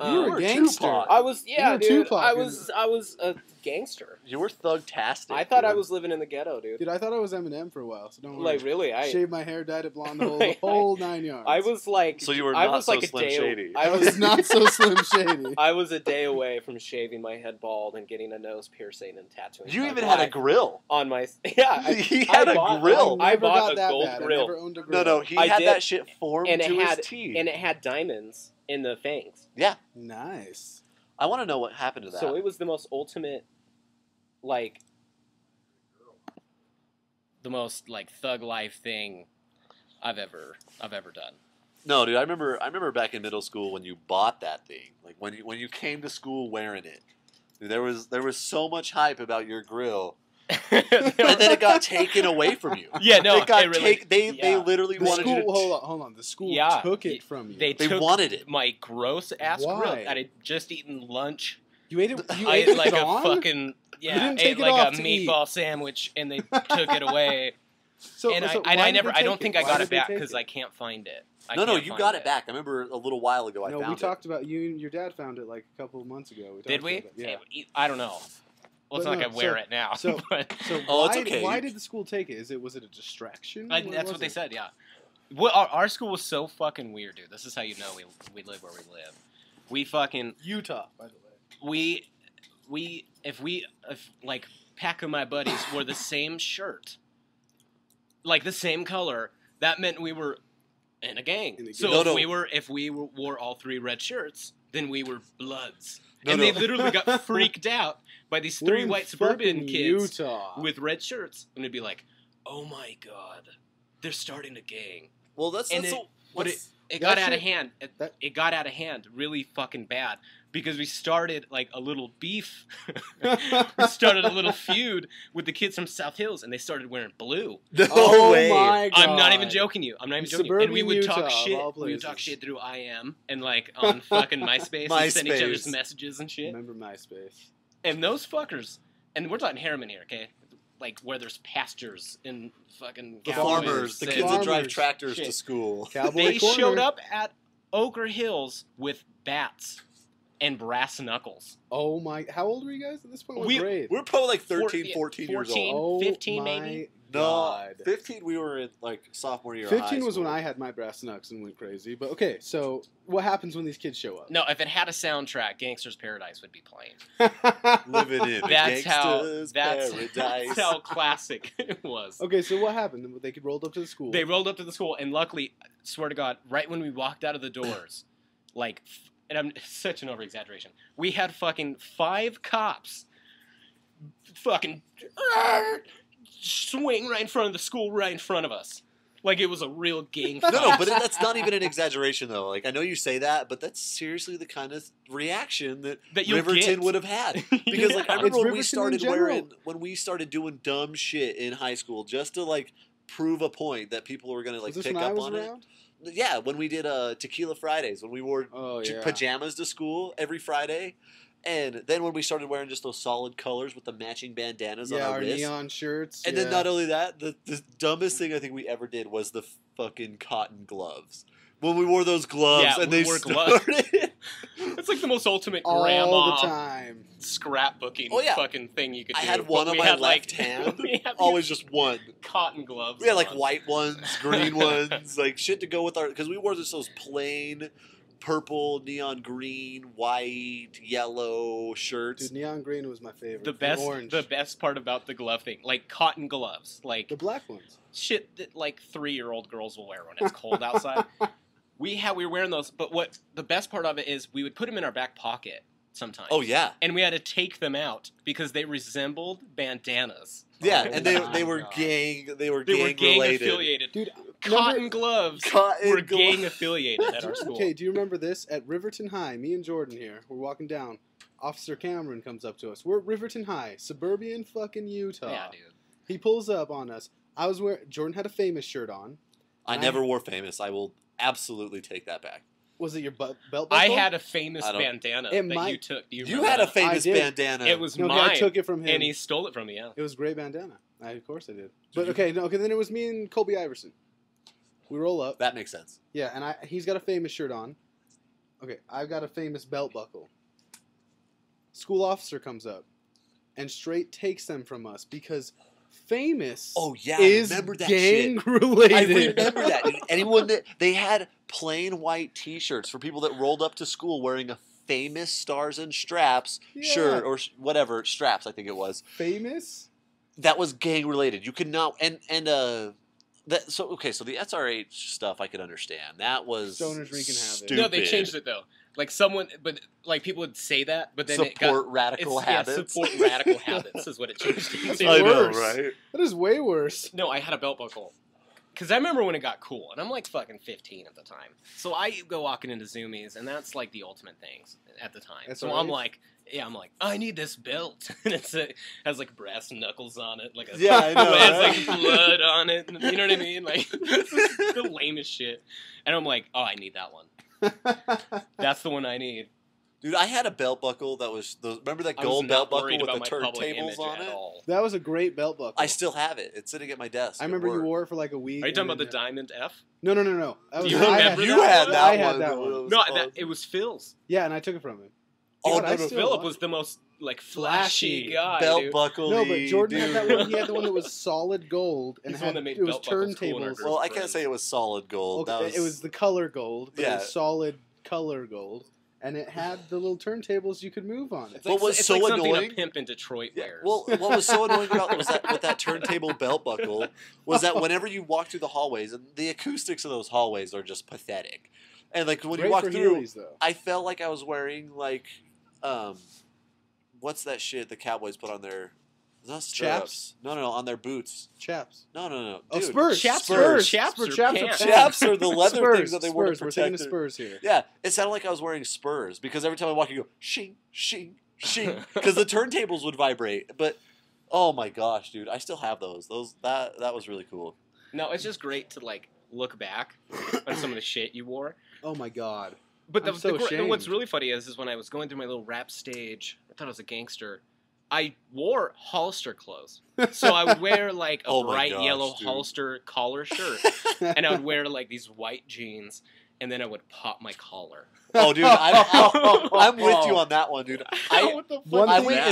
Speaker 2: You were a
Speaker 1: were
Speaker 2: gangster.
Speaker 1: Tupac.
Speaker 3: I was
Speaker 2: You were
Speaker 3: dude.
Speaker 2: Tupac
Speaker 3: I
Speaker 2: in-
Speaker 3: was a gangster.
Speaker 1: You were thug-tastic.
Speaker 3: I thought I
Speaker 1: dude.
Speaker 3: was living in the ghetto, dude.
Speaker 2: Dude, I thought I was Eminem for a while, so don't worry.
Speaker 3: Like really, I
Speaker 2: Shaved my hair, dyed it blonde, the whole,
Speaker 3: Like,
Speaker 2: the whole 9 yards.
Speaker 3: I was like,
Speaker 1: So you were
Speaker 3: I
Speaker 1: not
Speaker 3: was
Speaker 1: so
Speaker 3: like a
Speaker 1: Slim
Speaker 3: day.
Speaker 1: Shady.
Speaker 3: I
Speaker 2: I was
Speaker 3: was
Speaker 2: not so Slim Shady.
Speaker 3: I was a day away from shaving my head bald and getting a nose piercing and tattooing.
Speaker 1: You
Speaker 3: my
Speaker 1: even had a
Speaker 3: life
Speaker 1: grill.
Speaker 3: on my yeah.
Speaker 1: He had a grill.
Speaker 3: I
Speaker 2: never
Speaker 3: bought
Speaker 2: got
Speaker 3: a
Speaker 2: that
Speaker 3: gold
Speaker 2: bad. I
Speaker 3: grill.
Speaker 2: never owned a grill.
Speaker 1: No, he
Speaker 3: I
Speaker 1: had
Speaker 3: did.
Speaker 1: that shit formed
Speaker 3: And it
Speaker 1: to
Speaker 3: had-
Speaker 1: his teeth.
Speaker 3: and it had diamonds in the fangs.
Speaker 2: Nice.
Speaker 1: I want to know what happened to that.
Speaker 3: So it was the most ultimate, like,
Speaker 4: The most like thug life thing I've ever done.
Speaker 1: No, dude, I remember back in middle school when you bought that thing. Like when you came to school wearing it. Dude, there was so much hype about your grill. And then it got taken away from you.
Speaker 4: Yeah, no,
Speaker 1: it got
Speaker 4: it really-
Speaker 1: they
Speaker 4: yeah.
Speaker 1: literally
Speaker 2: The
Speaker 1: wanted
Speaker 2: school,
Speaker 1: you to
Speaker 2: hold on. The school
Speaker 4: Yeah,
Speaker 2: took it from you.
Speaker 4: They
Speaker 1: They
Speaker 4: took
Speaker 1: wanted it.
Speaker 4: my gross ass
Speaker 2: Why?
Speaker 4: grill that I'd just eaten lunch.
Speaker 2: you ate it. You
Speaker 4: I
Speaker 2: ate
Speaker 4: ate
Speaker 2: it
Speaker 4: like a
Speaker 2: gone?
Speaker 4: fucking
Speaker 2: didn't
Speaker 4: ate
Speaker 2: take it
Speaker 4: like
Speaker 2: off
Speaker 4: a
Speaker 2: to eat.
Speaker 4: meatball sandwich, and they took it away.
Speaker 2: So,
Speaker 4: And
Speaker 2: so
Speaker 4: I
Speaker 2: why did
Speaker 4: never.
Speaker 2: they
Speaker 4: I don't
Speaker 2: take
Speaker 4: think
Speaker 2: it?
Speaker 4: I
Speaker 2: Why
Speaker 4: got
Speaker 2: did
Speaker 4: it
Speaker 2: they
Speaker 4: back
Speaker 2: take
Speaker 4: because
Speaker 2: it?
Speaker 4: I can't find it. I
Speaker 1: No,
Speaker 4: can't
Speaker 1: you
Speaker 4: find
Speaker 1: got it back. I remember a little while ago I
Speaker 2: No,
Speaker 1: found
Speaker 2: we
Speaker 1: it.
Speaker 2: talked about you and your dad found it like a couple of months ago.
Speaker 4: Did
Speaker 2: talked
Speaker 4: we?
Speaker 2: about that. Yeah.
Speaker 4: I don't know. Well, it's
Speaker 2: But
Speaker 4: not
Speaker 2: no,
Speaker 4: like I wear
Speaker 2: so-
Speaker 4: it now.
Speaker 2: so-
Speaker 4: but
Speaker 2: So
Speaker 1: Oh, it's
Speaker 2: why,
Speaker 1: okay.
Speaker 2: why did the school take it? Was it a distraction?
Speaker 4: that's
Speaker 2: was
Speaker 4: what they
Speaker 2: it?
Speaker 4: said. Yeah. Well, our school was so fucking weird, dude. This is how you know we live where we live. We fucking
Speaker 2: Utah, by the way.
Speaker 4: if like pack of my buddies wore the same shirt, like the same color, that meant we were in a gang.
Speaker 2: In a gang.
Speaker 4: So
Speaker 1: No,
Speaker 4: if we wore all three red shirts, then we were Bloods.
Speaker 1: No,
Speaker 4: and
Speaker 1: no.
Speaker 4: they literally got freaked out by these
Speaker 2: We're
Speaker 4: three
Speaker 2: in
Speaker 4: white suburban
Speaker 2: fucking
Speaker 4: kids
Speaker 2: Utah.
Speaker 4: with red shirts, and it'd be like, "Oh my god, they're starting a gang."
Speaker 1: Well, that's
Speaker 4: And
Speaker 1: that's
Speaker 4: it-
Speaker 1: a-
Speaker 4: But
Speaker 1: what's-
Speaker 4: it
Speaker 2: that
Speaker 4: got out of
Speaker 2: shit-
Speaker 4: hand.
Speaker 2: that-
Speaker 4: It got out of hand really fucking bad because we started like a little beef. We started a little feud with the kids from South Hills, and they started wearing blue.
Speaker 1: no
Speaker 2: oh
Speaker 1: way.
Speaker 2: my god!
Speaker 4: I'm not even joking you. I'm not even joking you. And we
Speaker 2: Suburban
Speaker 4: would
Speaker 2: Utah,
Speaker 4: talk
Speaker 2: of
Speaker 4: shit.
Speaker 2: all
Speaker 4: We would talk
Speaker 2: places.
Speaker 4: shit through IM and like on fucking MySpace and send each other's
Speaker 1: MySpace.
Speaker 4: messages and shit.
Speaker 2: Remember MySpace?
Speaker 4: And those fuckers, and we're talking Harriman here, okay? Like where there's pastures and fucking
Speaker 1: The
Speaker 4: cowboys
Speaker 1: farmers, the
Speaker 4: and-
Speaker 1: kids that drive
Speaker 2: Farmers.
Speaker 1: tractors to
Speaker 4: Shit.
Speaker 1: school.
Speaker 2: Cowboy
Speaker 4: They
Speaker 2: Corner.
Speaker 4: showed up at Ochre Hills with bats and brass knuckles.
Speaker 2: Oh my! How old were you guys at this point? What grade?
Speaker 1: We're probably like 13,
Speaker 4: 14
Speaker 1: 14 years
Speaker 4: 14.
Speaker 1: old.
Speaker 4: 15
Speaker 2: my
Speaker 4: maybe?
Speaker 1: No,
Speaker 2: God.
Speaker 1: 15 we were in like sophomore year of high
Speaker 2: 15 was when
Speaker 1: school.
Speaker 2: I had my brass knucks and went crazy. But okay, so what happens when these kids show up?
Speaker 4: No, if it had a soundtrack, Gangster's Paradise would be playing.
Speaker 1: Living in the
Speaker 4: That's how
Speaker 1: gangsta's
Speaker 4: that's
Speaker 1: paradise.
Speaker 4: how classic it was.
Speaker 2: Okay, so what happened? They rolled up to the school.
Speaker 4: They rolled up to the school, and luckily, swear to God, right when we walked out of the doors, like, and I'm such an over exaggeration, we had fucking 5 cops, fucking swing right in front of the school, right in front of us. Like it was a real gang fight.
Speaker 1: No, but that's not even an exaggeration, though. Like, I know you say that, but that's seriously the kind of reaction that
Speaker 4: you'll
Speaker 1: Riverton
Speaker 4: get.
Speaker 1: would have had. Because, like, I
Speaker 2: It's
Speaker 1: remember when we started doing dumb shit in high school just to, like, prove a point that people were going to, like,
Speaker 2: Was this
Speaker 1: pick
Speaker 2: when I
Speaker 1: up
Speaker 2: was
Speaker 1: on
Speaker 2: around?
Speaker 1: it. Yeah, when we did Tequila Fridays, when we wore
Speaker 2: Oh, yeah.
Speaker 1: pajamas to school every Friday. And then when we started wearing just those solid colors with the matching bandanas on
Speaker 2: Yeah,
Speaker 1: our
Speaker 2: our
Speaker 1: wrists.
Speaker 2: neon shirts.
Speaker 1: And
Speaker 2: yeah.
Speaker 1: then not only that, the dumbest thing I think we ever did was the fucking cotton gloves. When we wore those gloves
Speaker 4: Yeah,
Speaker 1: and
Speaker 4: we
Speaker 1: they
Speaker 4: wore
Speaker 1: started.
Speaker 4: It's like the most ultimate
Speaker 2: all
Speaker 4: grandma
Speaker 2: the time.
Speaker 4: scrapbooking
Speaker 1: Oh,
Speaker 4: thing you could do.
Speaker 1: I had
Speaker 4: But
Speaker 1: one on
Speaker 4: we
Speaker 1: my
Speaker 4: had,
Speaker 1: left
Speaker 4: like,
Speaker 1: hand.
Speaker 4: we had
Speaker 1: Always
Speaker 4: these
Speaker 1: just one.
Speaker 4: cotton gloves.
Speaker 1: We had like
Speaker 4: on.
Speaker 1: white ones, green ones, like shit to go with our. Because we wore just those plain purple, neon green, white, yellow shirts.
Speaker 2: Dude, neon green was my favorite.
Speaker 4: The
Speaker 2: Orange.
Speaker 4: best part about the glove thing, like cotton gloves, like
Speaker 2: The black ones.
Speaker 4: shit that like 3-year-old girls will wear when it's cold outside. We were wearing those, but what the best part of it is we would put them in our back pocket sometimes.
Speaker 1: Oh yeah,
Speaker 4: And we had to take them out because they resembled bandanas.
Speaker 1: yeah,
Speaker 2: Oh
Speaker 1: and
Speaker 2: my
Speaker 1: they were
Speaker 2: God.
Speaker 1: gang. They were
Speaker 4: They were gang
Speaker 1: related.
Speaker 4: affiliated.
Speaker 2: Dude,
Speaker 4: Cotton gloves
Speaker 1: Cotton
Speaker 4: were
Speaker 1: glo-
Speaker 4: gang affiliated at our school.
Speaker 2: Okay, do you remember this? At Riverton High, me and Jordan here, we're walking down. Officer Cameron comes up to us. We're at Riverton High, suburban fucking Utah.
Speaker 4: Yeah, dude.
Speaker 2: He pulls up on us. Jordan had a Famous shirt on.
Speaker 1: I never wore Famous. I will absolutely take that back.
Speaker 2: Was it your belt buckle?
Speaker 4: I had a famous
Speaker 1: I don't-
Speaker 4: bandana
Speaker 2: It
Speaker 4: that
Speaker 2: might-
Speaker 4: you took. Do you
Speaker 1: You
Speaker 4: remember
Speaker 1: had a
Speaker 4: that?
Speaker 1: Famous
Speaker 2: I did.
Speaker 1: bandana.
Speaker 4: It was
Speaker 2: No, okay,
Speaker 4: mine.
Speaker 2: I took it from him.
Speaker 4: And he stole it from me, yeah.
Speaker 2: It was a great bandana. Of course I did. But okay, then it was me and Colby Iverson. We roll up.
Speaker 1: That makes sense.
Speaker 2: Yeah, and he's got a Famous shirt on. Okay, I've got a Famous belt buckle. School officer comes up and straight takes them from us because Famous
Speaker 1: Oh yeah,
Speaker 2: is
Speaker 1: I remember that
Speaker 2: gang
Speaker 1: shit.
Speaker 2: related.
Speaker 1: I remember that. Dude. Anyone that they had plain white T-shirts for people that rolled up to school wearing a Famous Stars and Straps shirt or whatever straps I think it was.
Speaker 2: Famous?
Speaker 1: That was gang related. You could not that so the SRH stuff I could understand. That was
Speaker 2: Stoners wreaking havoc.
Speaker 1: stupid.
Speaker 4: No, they changed it though. Like people would say that, but then
Speaker 1: Support radical habits.
Speaker 4: support radical habits is what it changed to.
Speaker 1: I know,
Speaker 2: worse.
Speaker 1: right?
Speaker 2: That is way worse.
Speaker 4: No, I had a belt buckle. Because I remember when it got cool, and I'm like fucking 15 at the time. So I go walking into Zoomies, and that's like the ultimate things at the time.
Speaker 2: That's
Speaker 4: so
Speaker 2: right.
Speaker 4: I'm like, I need this belt. And has like brass knuckles on it. Like
Speaker 1: Yeah, I know,
Speaker 4: It has
Speaker 1: right?
Speaker 4: like blood on it. You know what I mean? Like, this is the lamest shit. And I'm like, I need that one. That's the one I need.
Speaker 1: Dude, I had a belt buckle that was remember that
Speaker 4: I was
Speaker 1: gold
Speaker 4: not
Speaker 1: belt buckle
Speaker 4: worried
Speaker 1: with the
Speaker 4: about my public
Speaker 1: turntables
Speaker 4: image
Speaker 1: on
Speaker 4: at
Speaker 1: it?
Speaker 4: all.
Speaker 2: That was a great belt buckle.
Speaker 1: I still have it. It's sitting at my desk.
Speaker 2: I
Speaker 1: at
Speaker 2: remember you
Speaker 1: work.
Speaker 2: wore it for like a week.
Speaker 4: Are you talking
Speaker 2: and
Speaker 4: about the
Speaker 2: then-
Speaker 4: Diamond F?
Speaker 2: No. That
Speaker 4: Do
Speaker 2: was,
Speaker 4: you
Speaker 2: I
Speaker 4: remember
Speaker 1: You
Speaker 4: that
Speaker 1: had
Speaker 4: one?
Speaker 1: that
Speaker 2: I
Speaker 1: one.
Speaker 2: had that
Speaker 1: though.
Speaker 2: one.
Speaker 1: It was
Speaker 4: No,
Speaker 1: fun.
Speaker 4: it was Phil's.
Speaker 2: Yeah, and I took it from him.
Speaker 1: Oh,
Speaker 2: God, I
Speaker 1: no,
Speaker 2: still
Speaker 4: Philip
Speaker 2: want-
Speaker 4: was the most like
Speaker 2: Flashy
Speaker 4: flashy guy.
Speaker 1: belt
Speaker 4: dude.
Speaker 1: buckle.
Speaker 2: No, but Jordan had that
Speaker 1: dude.
Speaker 2: one. He had the one that was solid gold and
Speaker 4: He's the
Speaker 2: had
Speaker 4: one that made
Speaker 2: it was
Speaker 4: belt buckles cool in our
Speaker 2: turntables.
Speaker 4: group.
Speaker 1: Well, I
Speaker 4: friends.
Speaker 1: can't say it was solid gold.
Speaker 2: Okay,
Speaker 1: That
Speaker 2: it was the color gold, but it
Speaker 1: Yeah.
Speaker 2: was solid color gold, and it had the little turntables you could move on it.
Speaker 4: It's
Speaker 1: What was
Speaker 4: it's
Speaker 1: so
Speaker 4: like something
Speaker 1: annoying-
Speaker 4: a pimp in Detroit
Speaker 1: Yeah,
Speaker 4: wears.
Speaker 1: well, what was so annoying about was that with that turntable belt buckle was that whenever you walk through the hallways, and the acoustics of those hallways are just pathetic, and like when
Speaker 2: Great
Speaker 1: you walk
Speaker 2: for
Speaker 1: through,
Speaker 2: Heelys, though.
Speaker 1: I felt like I was wearing like, what's that shit the Cowboys put on their not stirrups.
Speaker 2: Chaps?
Speaker 1: No, on their boots.
Speaker 2: Chaps.
Speaker 1: No.
Speaker 2: Oh,
Speaker 1: Dude,
Speaker 2: Spurs.
Speaker 4: Chaps
Speaker 2: Spurs.
Speaker 4: Chaps
Speaker 2: Spurs.
Speaker 4: are
Speaker 2: Chaps
Speaker 4: pants.
Speaker 1: Chaps are the leather
Speaker 2: Spurs.
Speaker 1: things that they wear to
Speaker 2: Spurs. We're
Speaker 1: protect
Speaker 2: taking the
Speaker 1: it.
Speaker 2: Spurs here.
Speaker 1: Yeah, it sounded like I was wearing Spurs because every time I walk, you go shing, shing, shing, because the turntables would vibrate. But oh my gosh, dude, I still have those. That was really cool.
Speaker 4: No, it's just great to like look back on some of the shit you wore.
Speaker 2: Oh my God.
Speaker 4: But
Speaker 2: I'm so ashamed.
Speaker 4: what's really funny is when I was going through my little rap stage, I thought I was a gangster. I wore Hollister clothes, so I would wear like a
Speaker 1: Oh my
Speaker 4: bright
Speaker 1: gosh,
Speaker 4: yellow
Speaker 1: dude.
Speaker 4: Hollister collar shirt, and I would wear like these white jeans, and then I would pop my collar.
Speaker 1: Oh, dude, I'm with you on that one, dude.
Speaker 4: What the fuck
Speaker 2: one
Speaker 1: I
Speaker 4: is
Speaker 1: went
Speaker 4: that?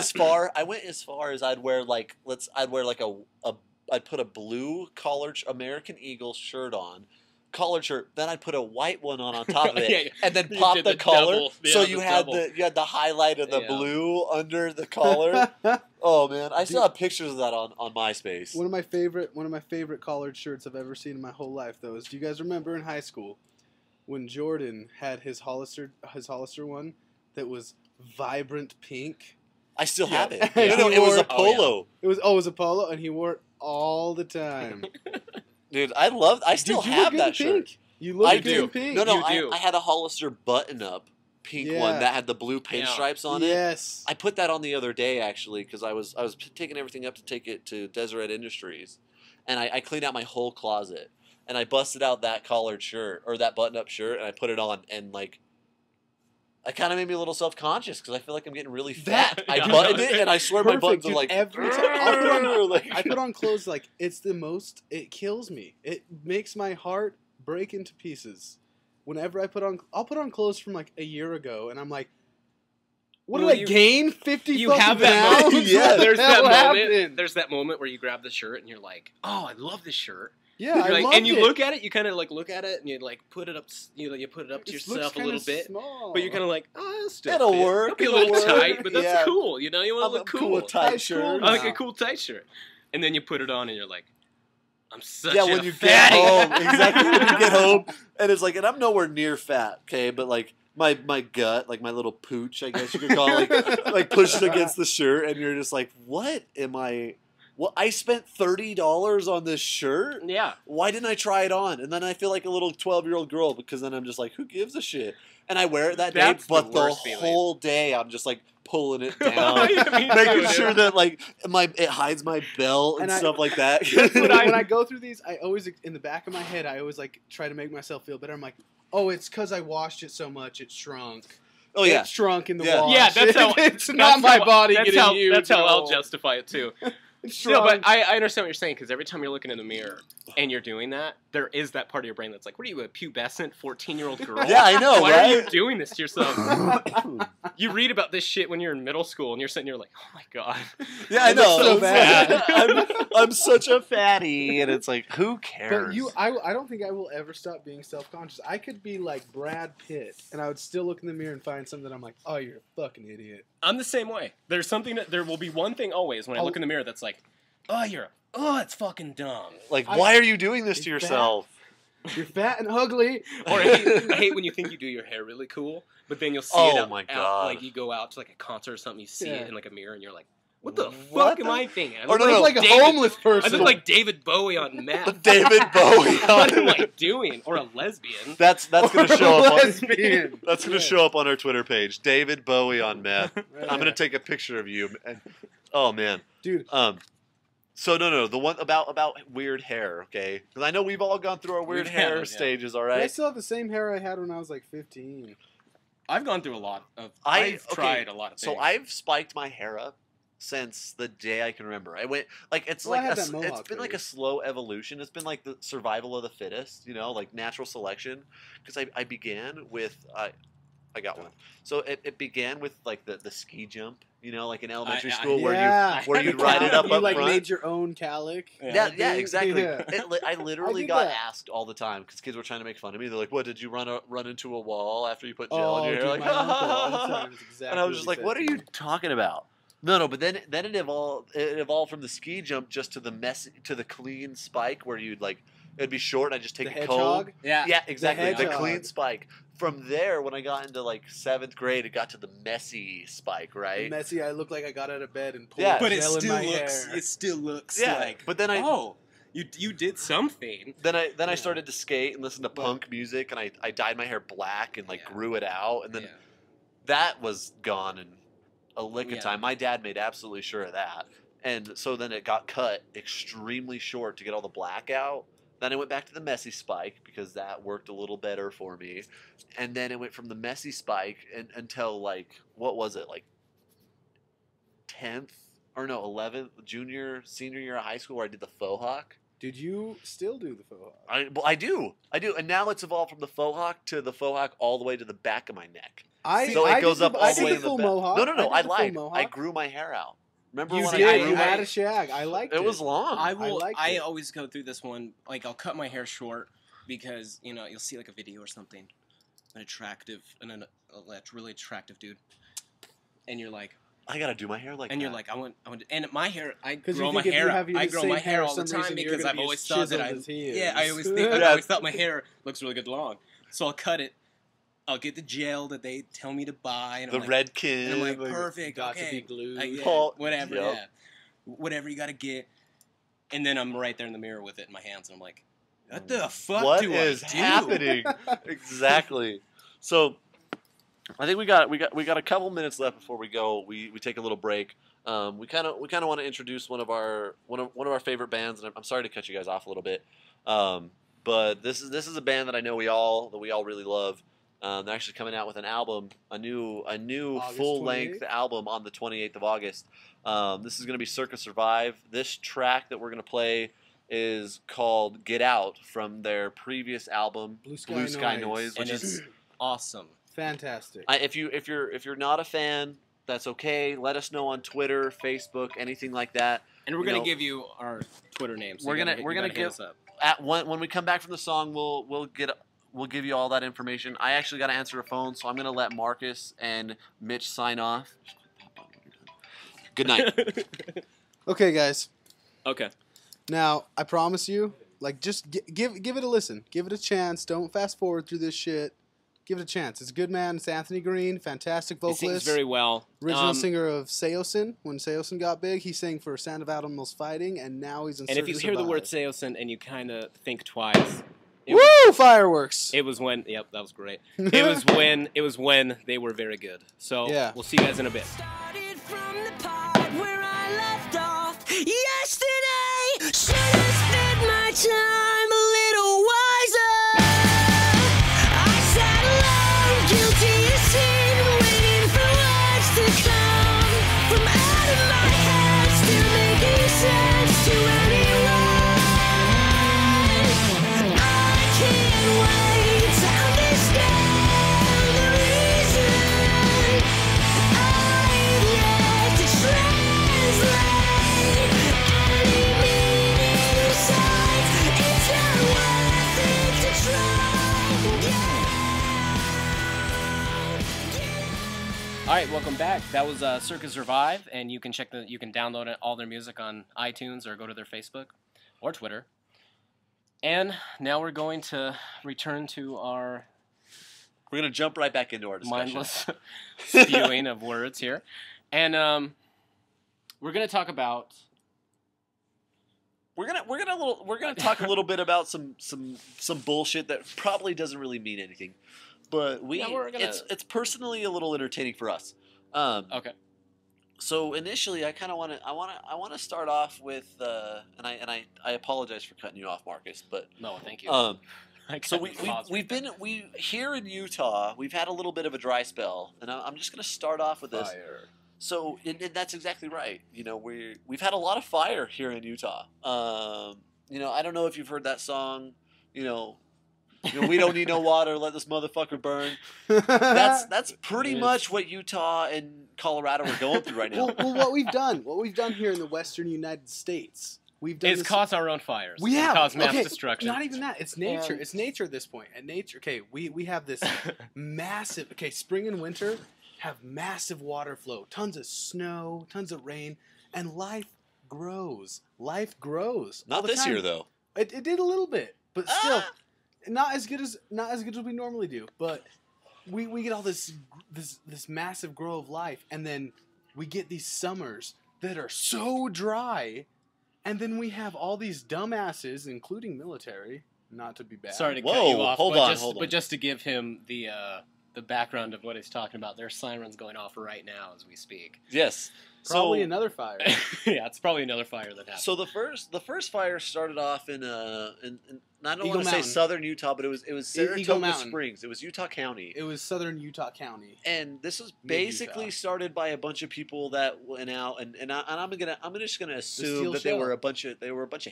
Speaker 1: as far as I'd wear like I'd put a blue collared American Eagle shirt on. Collared shirt, then I'd put a white one on top of it,
Speaker 4: Yeah,
Speaker 1: and then
Speaker 4: you
Speaker 1: pop
Speaker 4: did
Speaker 1: the
Speaker 4: the
Speaker 1: collar,
Speaker 4: double,
Speaker 1: so
Speaker 4: yeah,
Speaker 1: you
Speaker 4: the
Speaker 1: had
Speaker 4: double.
Speaker 1: the highlight of the
Speaker 4: Yeah.
Speaker 1: blue under the collar. Oh man, I still have pictures of that on MySpace.
Speaker 2: One of my favorite collared shirts I've ever seen in my whole life, though, is do you guys remember in high school when Jordan had his Hollister one that was vibrant pink?
Speaker 1: I still have it.
Speaker 2: Yeah.
Speaker 1: No, it was a
Speaker 4: Oh, yeah.
Speaker 1: polo.
Speaker 2: It was a polo, and he wore it all the time.
Speaker 1: Dude, I still
Speaker 2: Dude, you
Speaker 1: have
Speaker 2: look good
Speaker 1: that
Speaker 2: in
Speaker 1: shirt.
Speaker 2: pink. You look
Speaker 1: I
Speaker 2: good
Speaker 1: do.
Speaker 2: in pink.
Speaker 1: No,
Speaker 4: You do.
Speaker 1: I had a Hollister button-up pink
Speaker 2: Yeah.
Speaker 1: one that had the blue pinstripes on it.
Speaker 2: Yes.
Speaker 1: I put that on the other day actually because I was taking everything up to take it to Deseret Industries, and I cleaned out my whole closet, and I busted out that collared shirt or that button-up shirt, and I put it on, and like, I kind of made me a little self-conscious because I feel like I'm getting really fat. I buttoned it, and I swear my buttons are
Speaker 2: dude,
Speaker 1: like
Speaker 2: every time I
Speaker 1: I
Speaker 2: put on clothes like it's the most. It kills me. It makes my heart break into pieces. Whenever I'll put on clothes from like a year ago, and I'm like, what
Speaker 4: Well,
Speaker 2: did I gain? 50
Speaker 4: You
Speaker 2: fucking
Speaker 4: have that
Speaker 2: pounds?
Speaker 4: moment.
Speaker 1: Yeah.
Speaker 2: What the
Speaker 4: There's that
Speaker 2: hell
Speaker 4: moment.
Speaker 2: happened?
Speaker 4: There's that moment where you grab the shirt and you're like, "Oh, I love this shirt."
Speaker 2: Yeah,
Speaker 4: You're
Speaker 2: I
Speaker 4: like,
Speaker 2: loved
Speaker 4: and you
Speaker 2: it.
Speaker 4: look at it. You kind of like look at it and you like put it up. You put it up to
Speaker 2: It looks
Speaker 4: yourself a
Speaker 2: kinda
Speaker 4: little bit.
Speaker 2: small.
Speaker 4: But you're kind of like, oh, still
Speaker 1: It'll
Speaker 4: fit.
Speaker 1: work,
Speaker 4: It'll be a
Speaker 1: it'll
Speaker 4: little
Speaker 1: work.
Speaker 4: tight, but that's
Speaker 1: Yeah.
Speaker 4: cool. You know, you want
Speaker 1: I'm
Speaker 4: to look
Speaker 1: cool
Speaker 4: cool.
Speaker 1: with tight
Speaker 2: Tight
Speaker 1: shirt.
Speaker 2: cool
Speaker 4: I like
Speaker 2: now.
Speaker 4: a cool tight shirt. And then you put it on and you're like, I'm such
Speaker 1: Yeah,
Speaker 4: a
Speaker 1: when you
Speaker 4: fatty.
Speaker 1: get home, exactly when you get home, and it's like, and I'm nowhere near fat, okay, but like my gut, like my little pooch, I guess you could call it, like pushes against the shirt, and you're just like, what am I? Well, I spent $30 on this shirt.
Speaker 4: Yeah.
Speaker 1: Why didn't I try it on? And then I feel like a little 12-year-old girl because then I'm just like, who gives a shit? And I wear it that day,
Speaker 4: That's the
Speaker 1: but the
Speaker 4: worst feeling.
Speaker 1: whole day I'm just like pulling it down,
Speaker 4: Yeah, me too,
Speaker 1: making
Speaker 4: dude.
Speaker 1: sure that like it hides my belt and
Speaker 2: And
Speaker 1: stuff like that.
Speaker 2: when I go through these, I always, in the back of my head, I always like try to make myself feel better. I'm like, oh, it's because I washed it so much, it shrunk.
Speaker 1: Oh yeah,
Speaker 2: It shrunk in the
Speaker 1: Yeah.
Speaker 2: wash.
Speaker 4: Yeah, that's how.
Speaker 2: it's
Speaker 4: that's
Speaker 2: not my
Speaker 4: how-
Speaker 2: body
Speaker 4: that's
Speaker 2: getting
Speaker 4: how,
Speaker 2: huge.
Speaker 4: That's how
Speaker 2: at
Speaker 4: I'll
Speaker 2: all.
Speaker 4: justify it too.
Speaker 2: It
Speaker 4: No, but
Speaker 2: shrunk.
Speaker 4: I understand what you're saying because every time you're looking in the mirror and you're doing that, there is that part of your brain that's like, "What are you, a pubescent 14-year-old girl?
Speaker 1: Yeah, I know,
Speaker 4: Why
Speaker 1: right?
Speaker 4: are you doing this to yourself?" You read about this shit when you're in middle school and you're sitting here like, "Oh my god."
Speaker 1: Yeah, I
Speaker 2: It looks
Speaker 1: know.
Speaker 2: so bad.
Speaker 1: I'm such a fatty, and it's like, who cares?
Speaker 2: But I don't think I will ever stop being self-conscious. I could be like Brad Pitt, and I would still look in the mirror and find something that I'm like, oh, you're a fucking idiot.
Speaker 4: I'm the same way. There's something that there will be one thing always when I look in the mirror that's like, "Oh, it's fucking dumb."
Speaker 1: like,
Speaker 2: I-
Speaker 1: why are you doing this to
Speaker 2: You're
Speaker 1: yourself?
Speaker 2: You're fat and ugly.
Speaker 4: Or I hate when you think you do your hair really cool, but then you'll see
Speaker 1: Oh
Speaker 4: it out,
Speaker 1: my
Speaker 4: out,
Speaker 1: God.
Speaker 4: like you go out to like a concert or something, you see
Speaker 2: Yeah.
Speaker 4: it in like a mirror, and you're like, "What the
Speaker 1: What
Speaker 4: fuck am
Speaker 1: the-
Speaker 4: I thinking?" I
Speaker 1: Or
Speaker 4: look
Speaker 1: no,
Speaker 2: Look
Speaker 1: no,
Speaker 2: like a
Speaker 4: David-
Speaker 2: homeless
Speaker 4: I
Speaker 2: person.
Speaker 4: look like David Bowie on meth.
Speaker 1: David Bowie.
Speaker 4: What am I doing? Or a lesbian?
Speaker 1: That's gonna show up. On,
Speaker 2: Lesbian.
Speaker 1: that's gonna
Speaker 2: Yeah.
Speaker 1: show up on our Twitter page. David Bowie on meth.
Speaker 2: Right
Speaker 1: I'm gonna
Speaker 2: there.
Speaker 1: take a picture of you. And, oh man.
Speaker 2: Dude,
Speaker 1: So no, the one about weird hair, okay? Because I know we've all gone through our weird
Speaker 4: We've
Speaker 1: hair
Speaker 4: had it, yeah.
Speaker 1: stages, all
Speaker 2: I
Speaker 1: right?
Speaker 2: still have the same hair I had when I was like 15.
Speaker 4: I've gone through a lot of.
Speaker 1: I've
Speaker 4: I've tried a lot of things.
Speaker 1: So I've spiked my hair up since the day I can remember. I went like it's
Speaker 2: Well, I
Speaker 1: like
Speaker 2: had
Speaker 1: a,
Speaker 2: that
Speaker 1: it's
Speaker 2: mohawk
Speaker 1: been like a
Speaker 2: phase.
Speaker 1: slow evolution. It's been like the survival of the fittest, you know, like natural selection. Because I began with I got one. So it began with like the ski jump, you know, like in elementary school where
Speaker 2: yeah.
Speaker 1: where you'd ride it up
Speaker 2: you
Speaker 1: up
Speaker 2: like
Speaker 1: front.
Speaker 2: made your own calic.
Speaker 1: Yeah,
Speaker 2: thing?
Speaker 1: exactly.
Speaker 2: Yeah.
Speaker 1: I literally
Speaker 2: did
Speaker 1: got
Speaker 2: that.
Speaker 1: asked all the time because kids were trying to make fun of me. They're like, "What did you run into a wall after you put gel
Speaker 2: Oh,
Speaker 1: in your hair?"
Speaker 2: dude,
Speaker 1: Like,
Speaker 2: my uncle all the time is exactly
Speaker 1: and I was
Speaker 2: what
Speaker 1: just
Speaker 2: he
Speaker 1: like,
Speaker 2: said
Speaker 1: "What are
Speaker 2: to
Speaker 1: you
Speaker 2: me.
Speaker 1: talking about?" No, but then it evolved. It evolved from the ski jump just to the messy to the clean spike where you'd like it'd be short. And I'd just take
Speaker 2: The
Speaker 1: a comb.
Speaker 2: hedgehog?
Speaker 4: yeah.
Speaker 1: Yeah, exactly. The
Speaker 2: hedgehog.
Speaker 1: clean spike. From there, when I got into like 7th grade, it got to the messy spike, right?
Speaker 2: Messy, I look like I got out of bed and pulled
Speaker 1: Yeah.
Speaker 4: But it
Speaker 2: gel in
Speaker 4: still
Speaker 2: my
Speaker 4: looks.
Speaker 2: hair.
Speaker 4: It still looks
Speaker 1: Yeah,
Speaker 4: like.
Speaker 1: but then I
Speaker 4: Oh, you did something.
Speaker 1: then I
Speaker 2: Yeah.
Speaker 1: started to skate and listen to punk music, and I dyed my hair black and like
Speaker 4: Yeah.
Speaker 1: grew it out, and then
Speaker 4: Yeah.
Speaker 1: that was gone in a lick of
Speaker 4: Yeah.
Speaker 1: time. My dad made absolutely sure of that, and so then it got cut extremely short to get all the black out. Then I went back to the messy spike because that worked a little better for me, and then it went from the messy spike until like what was it, like 10th or no 11th senior year of high school where I did the faux hawk.
Speaker 2: Did you still do the faux hawk?
Speaker 1: I do, and now it's evolved from the faux hawk to the faux hawk all the way to the back of my neck.
Speaker 2: So
Speaker 1: it goes up all
Speaker 2: I
Speaker 1: the
Speaker 2: did
Speaker 1: way
Speaker 2: the
Speaker 1: in the
Speaker 2: full
Speaker 1: back.
Speaker 2: mohawk.
Speaker 1: No, I
Speaker 2: did the full
Speaker 1: lied.
Speaker 2: mohawk.
Speaker 1: I grew my hair out. Remember
Speaker 4: You
Speaker 1: when
Speaker 2: You
Speaker 1: I
Speaker 2: did.
Speaker 1: grew
Speaker 2: You
Speaker 1: my
Speaker 2: had a shag. I liked it.
Speaker 1: It was long.
Speaker 4: I will.
Speaker 2: liked
Speaker 4: I
Speaker 2: it.
Speaker 4: always go through this one. Like I'll cut my hair short because you'll see like a video or something, an attractive and really attractive dude, and you're like,
Speaker 1: I gotta do my hair like that.
Speaker 4: and you're like, I want, and my hair, I
Speaker 2: 'Cause you
Speaker 4: grow my
Speaker 2: think if
Speaker 4: hair
Speaker 2: you
Speaker 4: out.
Speaker 2: have
Speaker 4: I
Speaker 2: the
Speaker 4: grow
Speaker 2: same
Speaker 4: my hair
Speaker 2: hair
Speaker 4: all the
Speaker 2: for some
Speaker 4: time
Speaker 2: reason, you're
Speaker 4: because
Speaker 2: gonna
Speaker 4: I've
Speaker 2: be
Speaker 4: always
Speaker 2: as
Speaker 4: thought that
Speaker 2: chiseled as he
Speaker 4: yeah, I
Speaker 2: is.
Speaker 4: always think I've
Speaker 1: Yeah.
Speaker 4: always thought my hair looks really good long, so I'll cut it, I'll get the gel that they tell me to buy. And
Speaker 1: The
Speaker 4: I'm like,
Speaker 1: red kid.
Speaker 4: And I'm like, perfect.
Speaker 2: Got to
Speaker 4: okay.
Speaker 2: be glued.
Speaker 4: Yeah,
Speaker 1: Paul-
Speaker 4: whatever.
Speaker 1: Yep.
Speaker 4: Yeah, whatever you gotta get. And then I'm right there in the mirror with it in my hands, and I'm like, what the fuck
Speaker 1: What
Speaker 4: do
Speaker 1: is
Speaker 4: I do?
Speaker 1: happening? Exactly. So, I think we got a couple minutes left before we go. We take a little break. We kind of want to introduce one of our favorite bands, and I'm sorry to cut you guys off a little bit, but this is a band that I know we all really love. They're actually coming out with an album, a new
Speaker 2: August
Speaker 1: full length
Speaker 2: 28th?
Speaker 1: album on the 28th of August. This is going to be Circa Survive. This track that we're going to play is called "Get Out" from their previous album,
Speaker 2: Blue
Speaker 1: Blue
Speaker 2: Sky
Speaker 1: Sky
Speaker 2: Noise.
Speaker 1: Noise,
Speaker 4: And
Speaker 1: which is
Speaker 4: it's awesome.
Speaker 2: Fantastic.
Speaker 1: if you're not a fan, that's okay. Let us know on Twitter, Facebook, anything like that.
Speaker 4: And we're
Speaker 1: You
Speaker 4: gonna
Speaker 1: know,
Speaker 4: give you our Twitter names. So
Speaker 1: we're
Speaker 4: you
Speaker 1: gonna
Speaker 4: gotta hit
Speaker 1: give-
Speaker 4: us up.
Speaker 1: When we come back from the song, we'll give you all that information. I actually got to answer a phone, so I'm gonna let Marcus and Mitch sign off. Good night.
Speaker 2: Okay, guys.
Speaker 4: Okay.
Speaker 2: Now, I promise you, like, just give it a listen. Give it a chance. Don't fast forward through this shit. Give it a chance. It's a good man. It's Anthony Green, fantastic
Speaker 4: He sings
Speaker 2: vocalist.
Speaker 4: very well.
Speaker 2: Original singer of Seosin. When Seosin got big, he sang for Sound of Animals Fighting, and now he's in
Speaker 4: And if you
Speaker 2: Circa
Speaker 4: hear the word
Speaker 2: Survive.
Speaker 4: Seosin and you kind of think twice,
Speaker 2: Woo! Fireworks!
Speaker 4: it was when. Yep, that was great. It was when they were very good. So
Speaker 2: Yeah.
Speaker 4: we'll see you guys in a bit.
Speaker 6: Started from the part where I left off yesterday. Should have spent my time a little wiser. I sat alone, guilty as sin, waiting for words to come from out of my head, still making sense to anyone. I can't wait to understand the reason. I've yet to translate any meaning besides it's not worth it to try.
Speaker 4: All right, welcome back. That was Circa Survive, and you can download all their music on iTunes or go to their Facebook or Twitter. And now we're going to return to our
Speaker 1: We're gonna jump right back into our discussion.
Speaker 4: mindless spewing of words here, and we're going to talk about.
Speaker 1: We're gonna talk a little bit about some bullshit that probably doesn't really mean anything, but it's personally a little entertaining for us.
Speaker 4: Okay.
Speaker 1: So initially, I want to start off with and I apologize for cutting you off, Marcus, but
Speaker 4: No, thank you.
Speaker 1: so we here in Utah, we've had a little bit of a dry spell, and I'm just gonna start off with this.
Speaker 2: Fire.
Speaker 1: So and that's exactly right. You know, we've had a lot of fire here in Utah. You know, I don't know if you've heard that song. You know, we don't need no water. Let this motherfucker burn. That's pretty much what Utah and Colorado are going through right now.
Speaker 2: well, what we've done here in the Western United States, we've done
Speaker 4: It's
Speaker 2: this-
Speaker 4: caused our own fires.
Speaker 2: We have
Speaker 4: caused mass
Speaker 2: okay,
Speaker 4: destruction.
Speaker 2: Not even that. It's nature.
Speaker 4: And-
Speaker 2: It's nature at this point. And nature. Okay, we have this massive. Okay, spring and winter have massive water flow, tons of snow, tons of rain, and life grows. Life grows. all
Speaker 1: Not
Speaker 2: the
Speaker 1: this
Speaker 2: time.
Speaker 1: year though.
Speaker 2: It did a little bit, but still, not as good as we normally do. But we get all this massive grow of life, and then we get these summers that are so dry, and then we have all these dumbasses, including military. Not to be bad.
Speaker 4: Sorry to cut
Speaker 1: Whoa,
Speaker 4: you off.
Speaker 1: hold
Speaker 4: but
Speaker 1: on,
Speaker 4: just,
Speaker 1: hold on.
Speaker 4: But just to give him the background of what he's talking about, there's sirens going off right now as we speak.
Speaker 1: Yes.
Speaker 2: Probably
Speaker 1: so,
Speaker 2: another fire.
Speaker 4: Yeah, it's probably another fire that happened.
Speaker 1: So the first fire started off in I don't
Speaker 2: Eagle
Speaker 1: want to say
Speaker 2: Mountain.
Speaker 1: southern Utah, but it was
Speaker 2: Eagle
Speaker 1: Saratoga
Speaker 2: Mountain.
Speaker 1: Springs. It was Utah County.
Speaker 2: It was southern Utah County.
Speaker 1: And this was
Speaker 2: Mid-Utah.
Speaker 1: basically started by a bunch of people that went out, and I'm just gonna assume
Speaker 2: steel
Speaker 1: that they
Speaker 2: shell.
Speaker 1: were a bunch of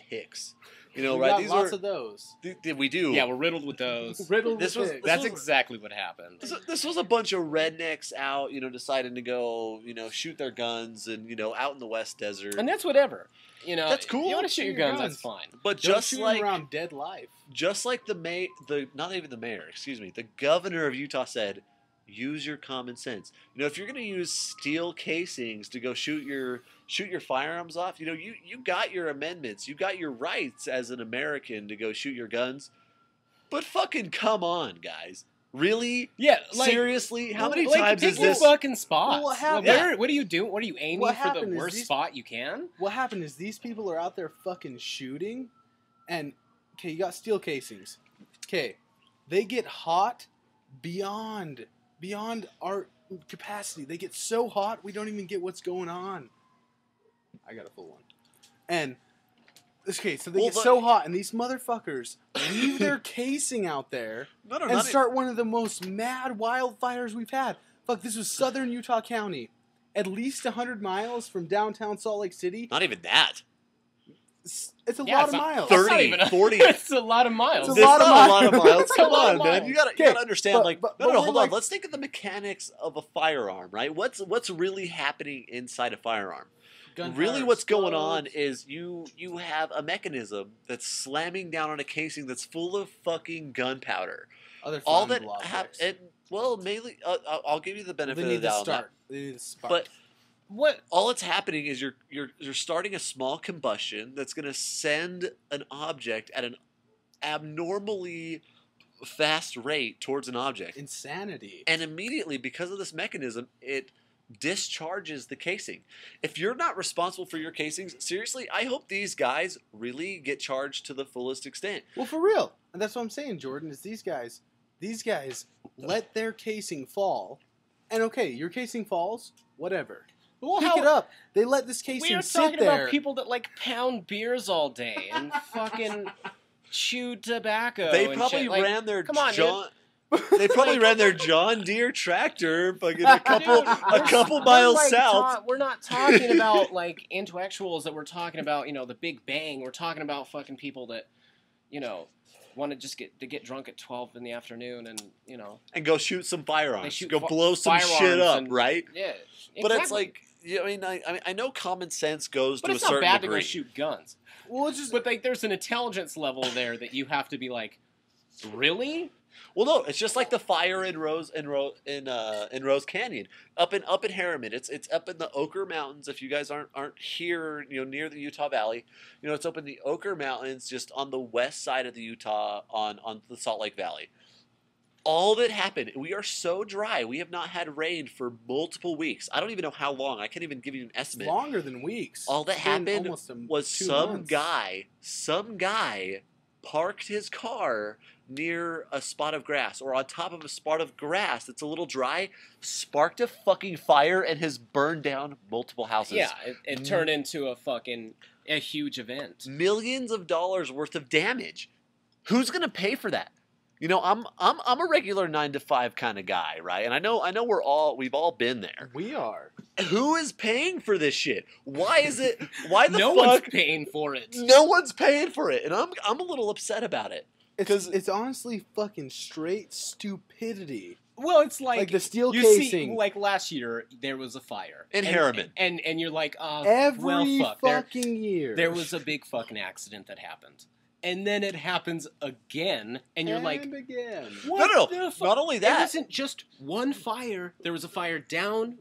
Speaker 1: hicks, you know,
Speaker 2: we
Speaker 1: right?
Speaker 2: got
Speaker 1: These
Speaker 2: lots
Speaker 1: were
Speaker 2: of those.
Speaker 1: we do.
Speaker 4: yeah, we're riddled with those.
Speaker 2: Riddled
Speaker 1: This
Speaker 2: with
Speaker 1: was-
Speaker 2: pigs.
Speaker 4: That's exactly what happened.
Speaker 1: This was a bunch of rednecks out, you know, deciding to go, you know, shoot their guns, and you know, out in the West Desert.
Speaker 4: And that's whatever. You know,
Speaker 1: That's cool.
Speaker 4: You want to shoot your guns, that's
Speaker 2: guns.
Speaker 4: fine.
Speaker 1: but
Speaker 2: Don't
Speaker 1: just
Speaker 2: shoot 'em
Speaker 1: like
Speaker 2: around dead life.
Speaker 1: not even the mayor, excuse me, the governor of Utah said, use your common sense. You know, if you're going to use steel casings to go shoot your firearms off, you know, you got your amendments, you got your rights as an American to go shoot your guns. But fucking come on, guys. Really?
Speaker 4: Yeah, like,
Speaker 1: Seriously? How many
Speaker 4: like,
Speaker 1: times
Speaker 4: pick
Speaker 1: is
Speaker 4: your
Speaker 1: this?
Speaker 4: fucking spots.
Speaker 2: Well, what happened-
Speaker 4: What are you doing? What are you aiming
Speaker 2: What
Speaker 4: for the
Speaker 2: happened is
Speaker 4: worst
Speaker 2: these-
Speaker 4: spot you can?
Speaker 2: What happened is these people are out there fucking shooting, and okay, you got steel casings. Okay, they get hot beyond our capacity. They get so hot we don't even get what's going on. I got a full one. And okay, so they
Speaker 1: Well,
Speaker 2: get so hot, and these motherfuckers leave their casing out there
Speaker 1: No,
Speaker 2: and
Speaker 1: not
Speaker 2: start one of the most mad wildfires we've had. Fuck, this was southern Utah County, at least 100 miles from downtown Salt Lake City.
Speaker 1: not even that.
Speaker 2: It's a
Speaker 4: Yeah,
Speaker 2: lot
Speaker 4: it's
Speaker 2: of
Speaker 4: not-
Speaker 2: miles.
Speaker 4: that's not
Speaker 1: 30,
Speaker 4: even
Speaker 1: 40.
Speaker 4: It's a lot of miles.
Speaker 2: It's
Speaker 1: It's
Speaker 2: a lot of
Speaker 1: not a lot of
Speaker 2: miles.
Speaker 1: miles.
Speaker 4: It's a
Speaker 1: Come
Speaker 4: lot
Speaker 1: on,
Speaker 4: of
Speaker 1: man.
Speaker 4: miles.
Speaker 1: You gotta
Speaker 2: Okay,
Speaker 1: understand.
Speaker 2: but
Speaker 1: No,
Speaker 2: we're
Speaker 1: hold on.
Speaker 2: like-
Speaker 1: Let's think of the mechanics of a firearm, right? What's really happening inside a firearm?
Speaker 2: Gunpowder
Speaker 1: Really, what's going on
Speaker 2: explodes.
Speaker 1: is you have a mechanism that's slamming down on a casing that's full of fucking gunpowder.
Speaker 2: Other
Speaker 1: All
Speaker 2: flammable
Speaker 1: that
Speaker 2: objects.
Speaker 1: well, mainly I'll give you the benefit
Speaker 2: They
Speaker 1: of
Speaker 2: need
Speaker 1: the
Speaker 2: to
Speaker 1: doubt on that.
Speaker 2: start. They need to spark.
Speaker 1: But
Speaker 4: What?
Speaker 1: all that's happening is you're starting a small combustion that's going to send an object at an abnormally fast rate towards an object,
Speaker 2: Insanity.
Speaker 1: and immediately, because of this mechanism, it discharges the casing. If you're not responsible for your casings, seriously, I hope these guys really get charged to the fullest extent.
Speaker 2: Well, for real. And that's what I'm saying, Jordan, is these guys let their casing fall. And okay, your casing falls, whatever.
Speaker 4: Well,
Speaker 2: Pick it up. They let this
Speaker 4: We
Speaker 2: casing
Speaker 4: are
Speaker 2: sit
Speaker 4: talking
Speaker 2: there.
Speaker 4: about people that like pound beers all day and fucking chew tobacco.
Speaker 1: They
Speaker 4: and
Speaker 1: probably
Speaker 4: shit. Like,
Speaker 1: ran their
Speaker 4: come on,
Speaker 1: John. They probably ran their John Deere tractor fucking a couple
Speaker 4: we're
Speaker 1: miles
Speaker 4: like
Speaker 1: south.
Speaker 4: we're not talking about like intellectuals that we're talking about, the Big Bang. We're talking about fucking people that, want to just get drunk at 12 in the afternoon and,
Speaker 1: And go shoot some firearms.
Speaker 4: They shoot
Speaker 1: go blow some
Speaker 4: firearms
Speaker 1: shit up,
Speaker 4: and-
Speaker 1: right?
Speaker 4: yeah.
Speaker 1: But it's
Speaker 4: exactly.
Speaker 1: like, I mean, I know common sense goes
Speaker 4: But
Speaker 1: to a
Speaker 4: it's not
Speaker 1: certain
Speaker 4: bad to
Speaker 1: degree.
Speaker 4: go shoot guns.
Speaker 2: Well, it's just
Speaker 4: But like, there's an intelligence level there that you have to be like, really?
Speaker 1: Well, no, it's just like the fire in Rose Canyon, up in Harriman. It's up in the Ochre Mountains. If you guys aren't here, near the Utah Valley, it's up in the Ochre Mountains, just on the west side of the Utah, on the Salt Lake Valley. All that happened, we are so dry. We have not had rain for multiple weeks. I don't even know how long. I can't even give you an estimate.
Speaker 2: longer than weeks.
Speaker 1: All that
Speaker 2: It's been
Speaker 1: happened
Speaker 2: almost
Speaker 1: was
Speaker 2: 2
Speaker 1: some
Speaker 2: months.
Speaker 1: guy parked his car near a spot of grass or on top of a spot of grass that's a little dry, sparked a fucking fire, and has burned down multiple houses.
Speaker 4: Yeah, it turned into a huge event.
Speaker 1: Millions of dollars worth of damage. Who's gonna pay for that? I'm a regular 9 to 5 kind of guy, right? And I know we've all been there.
Speaker 2: We are.
Speaker 1: Who is paying for this shit? Why is it? Why the
Speaker 4: No
Speaker 1: fuck?
Speaker 4: one's paying for it.
Speaker 1: No one's paying for it, and I'm a little upset about it.
Speaker 2: It's honestly fucking straight stupidity.
Speaker 4: Well, it's like
Speaker 2: the steel
Speaker 4: you
Speaker 2: casing.
Speaker 4: See, like last year, there was a fire
Speaker 1: In Harriman.
Speaker 4: and you're like,
Speaker 2: Every
Speaker 4: well, fuck.
Speaker 2: fucking year.
Speaker 4: There was a big fucking accident that happened, and then it happens again, and you're like,
Speaker 2: And again.
Speaker 4: what
Speaker 1: No.
Speaker 4: the fuck?
Speaker 1: Not only
Speaker 4: It
Speaker 1: that,
Speaker 4: wasn't just one fire. There was a fire down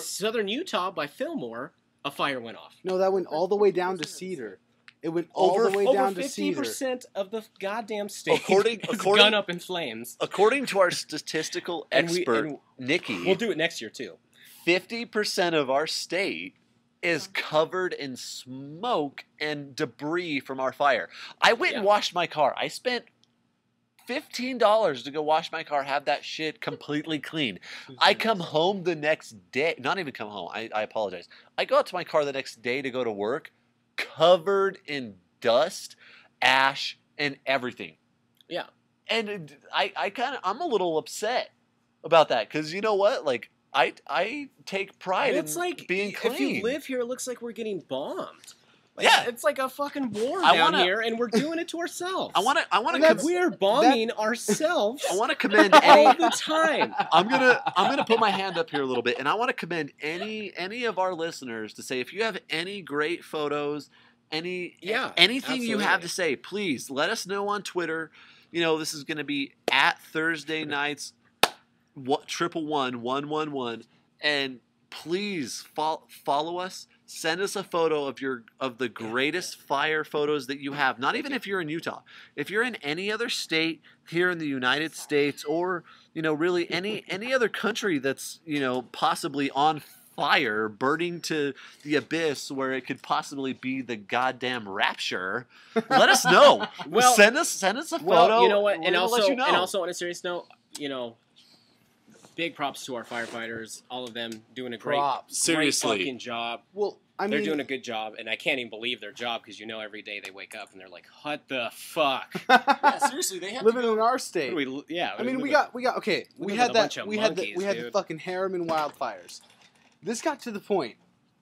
Speaker 4: southern Utah by Fillmore. A fire went off.
Speaker 2: No, that went all the way down to Cedar. It went all the way down
Speaker 4: Over
Speaker 2: to Cedar.
Speaker 4: 50% of the goddamn state
Speaker 1: According-
Speaker 4: is
Speaker 1: according-
Speaker 4: gun up in flames.
Speaker 1: according to our statistical
Speaker 4: And
Speaker 1: expert, Nikki,
Speaker 4: We'll do it next year too.
Speaker 1: 50% of our state is covered in smoke and debris from our fire. I went and
Speaker 4: Yeah.
Speaker 1: washed my car. I spent $15 to go wash my car, have that shit completely clean. I come home the next day, not even come home, I apologize. I go out to my car the next day to go to work, covered in dust, ash, and everything.
Speaker 4: Yeah.
Speaker 1: And I'm a little upset about that, because you know what? Like, I take pride
Speaker 4: It's
Speaker 1: in
Speaker 4: like
Speaker 1: being clean.
Speaker 4: if you live here, it looks like we're getting bombed. Like,
Speaker 1: Yeah.
Speaker 4: it's like a fucking war
Speaker 1: I
Speaker 4: down
Speaker 1: wanna-
Speaker 4: here, and we're doing it to ourselves.
Speaker 1: I want
Speaker 2: And
Speaker 1: to
Speaker 2: that's-
Speaker 4: We're bombing ourselves
Speaker 1: I want to commend
Speaker 4: all
Speaker 1: any.
Speaker 4: the time.
Speaker 1: I'm gonna put my hand up here a little bit, and I want to commend any of our listeners to say, if you have any great photos, anything you have
Speaker 4: absolutely.
Speaker 1: to say, please let us know on Twitter. This is going to be at Thursday Nights 111 111, and please follow us. send us a photo of the greatest fire photos that you have. Not even if you're in Utah. If you're in any other state here in the United States, or really any other country that's possibly on fire, burning to the abyss where it could possibly be the goddamn rapture, let us know.
Speaker 4: Well,
Speaker 1: send us a photo.
Speaker 4: Well, you know what? And
Speaker 1: We'll
Speaker 4: also,
Speaker 1: let you know.
Speaker 4: and also on a serious note, big props to our firefighters. All of them doing a great
Speaker 7: Seriously.
Speaker 4: fucking job.
Speaker 2: Well, I
Speaker 4: They're
Speaker 2: mean,
Speaker 4: doing a good job, and I can't even believe their job because every day they wake up and they're like, "What the fuck?"
Speaker 7: Yeah, seriously, they have
Speaker 2: living
Speaker 7: to go.
Speaker 2: in our state.
Speaker 4: What do we, yeah,
Speaker 2: I mean,
Speaker 4: we
Speaker 2: we got okay.
Speaker 4: we
Speaker 2: We
Speaker 4: live
Speaker 2: had
Speaker 4: with a
Speaker 2: that.
Speaker 4: bunch of
Speaker 2: We had
Speaker 4: monkeys,
Speaker 2: the
Speaker 4: dude.
Speaker 2: fucking Harriman wildfires. This got to the point.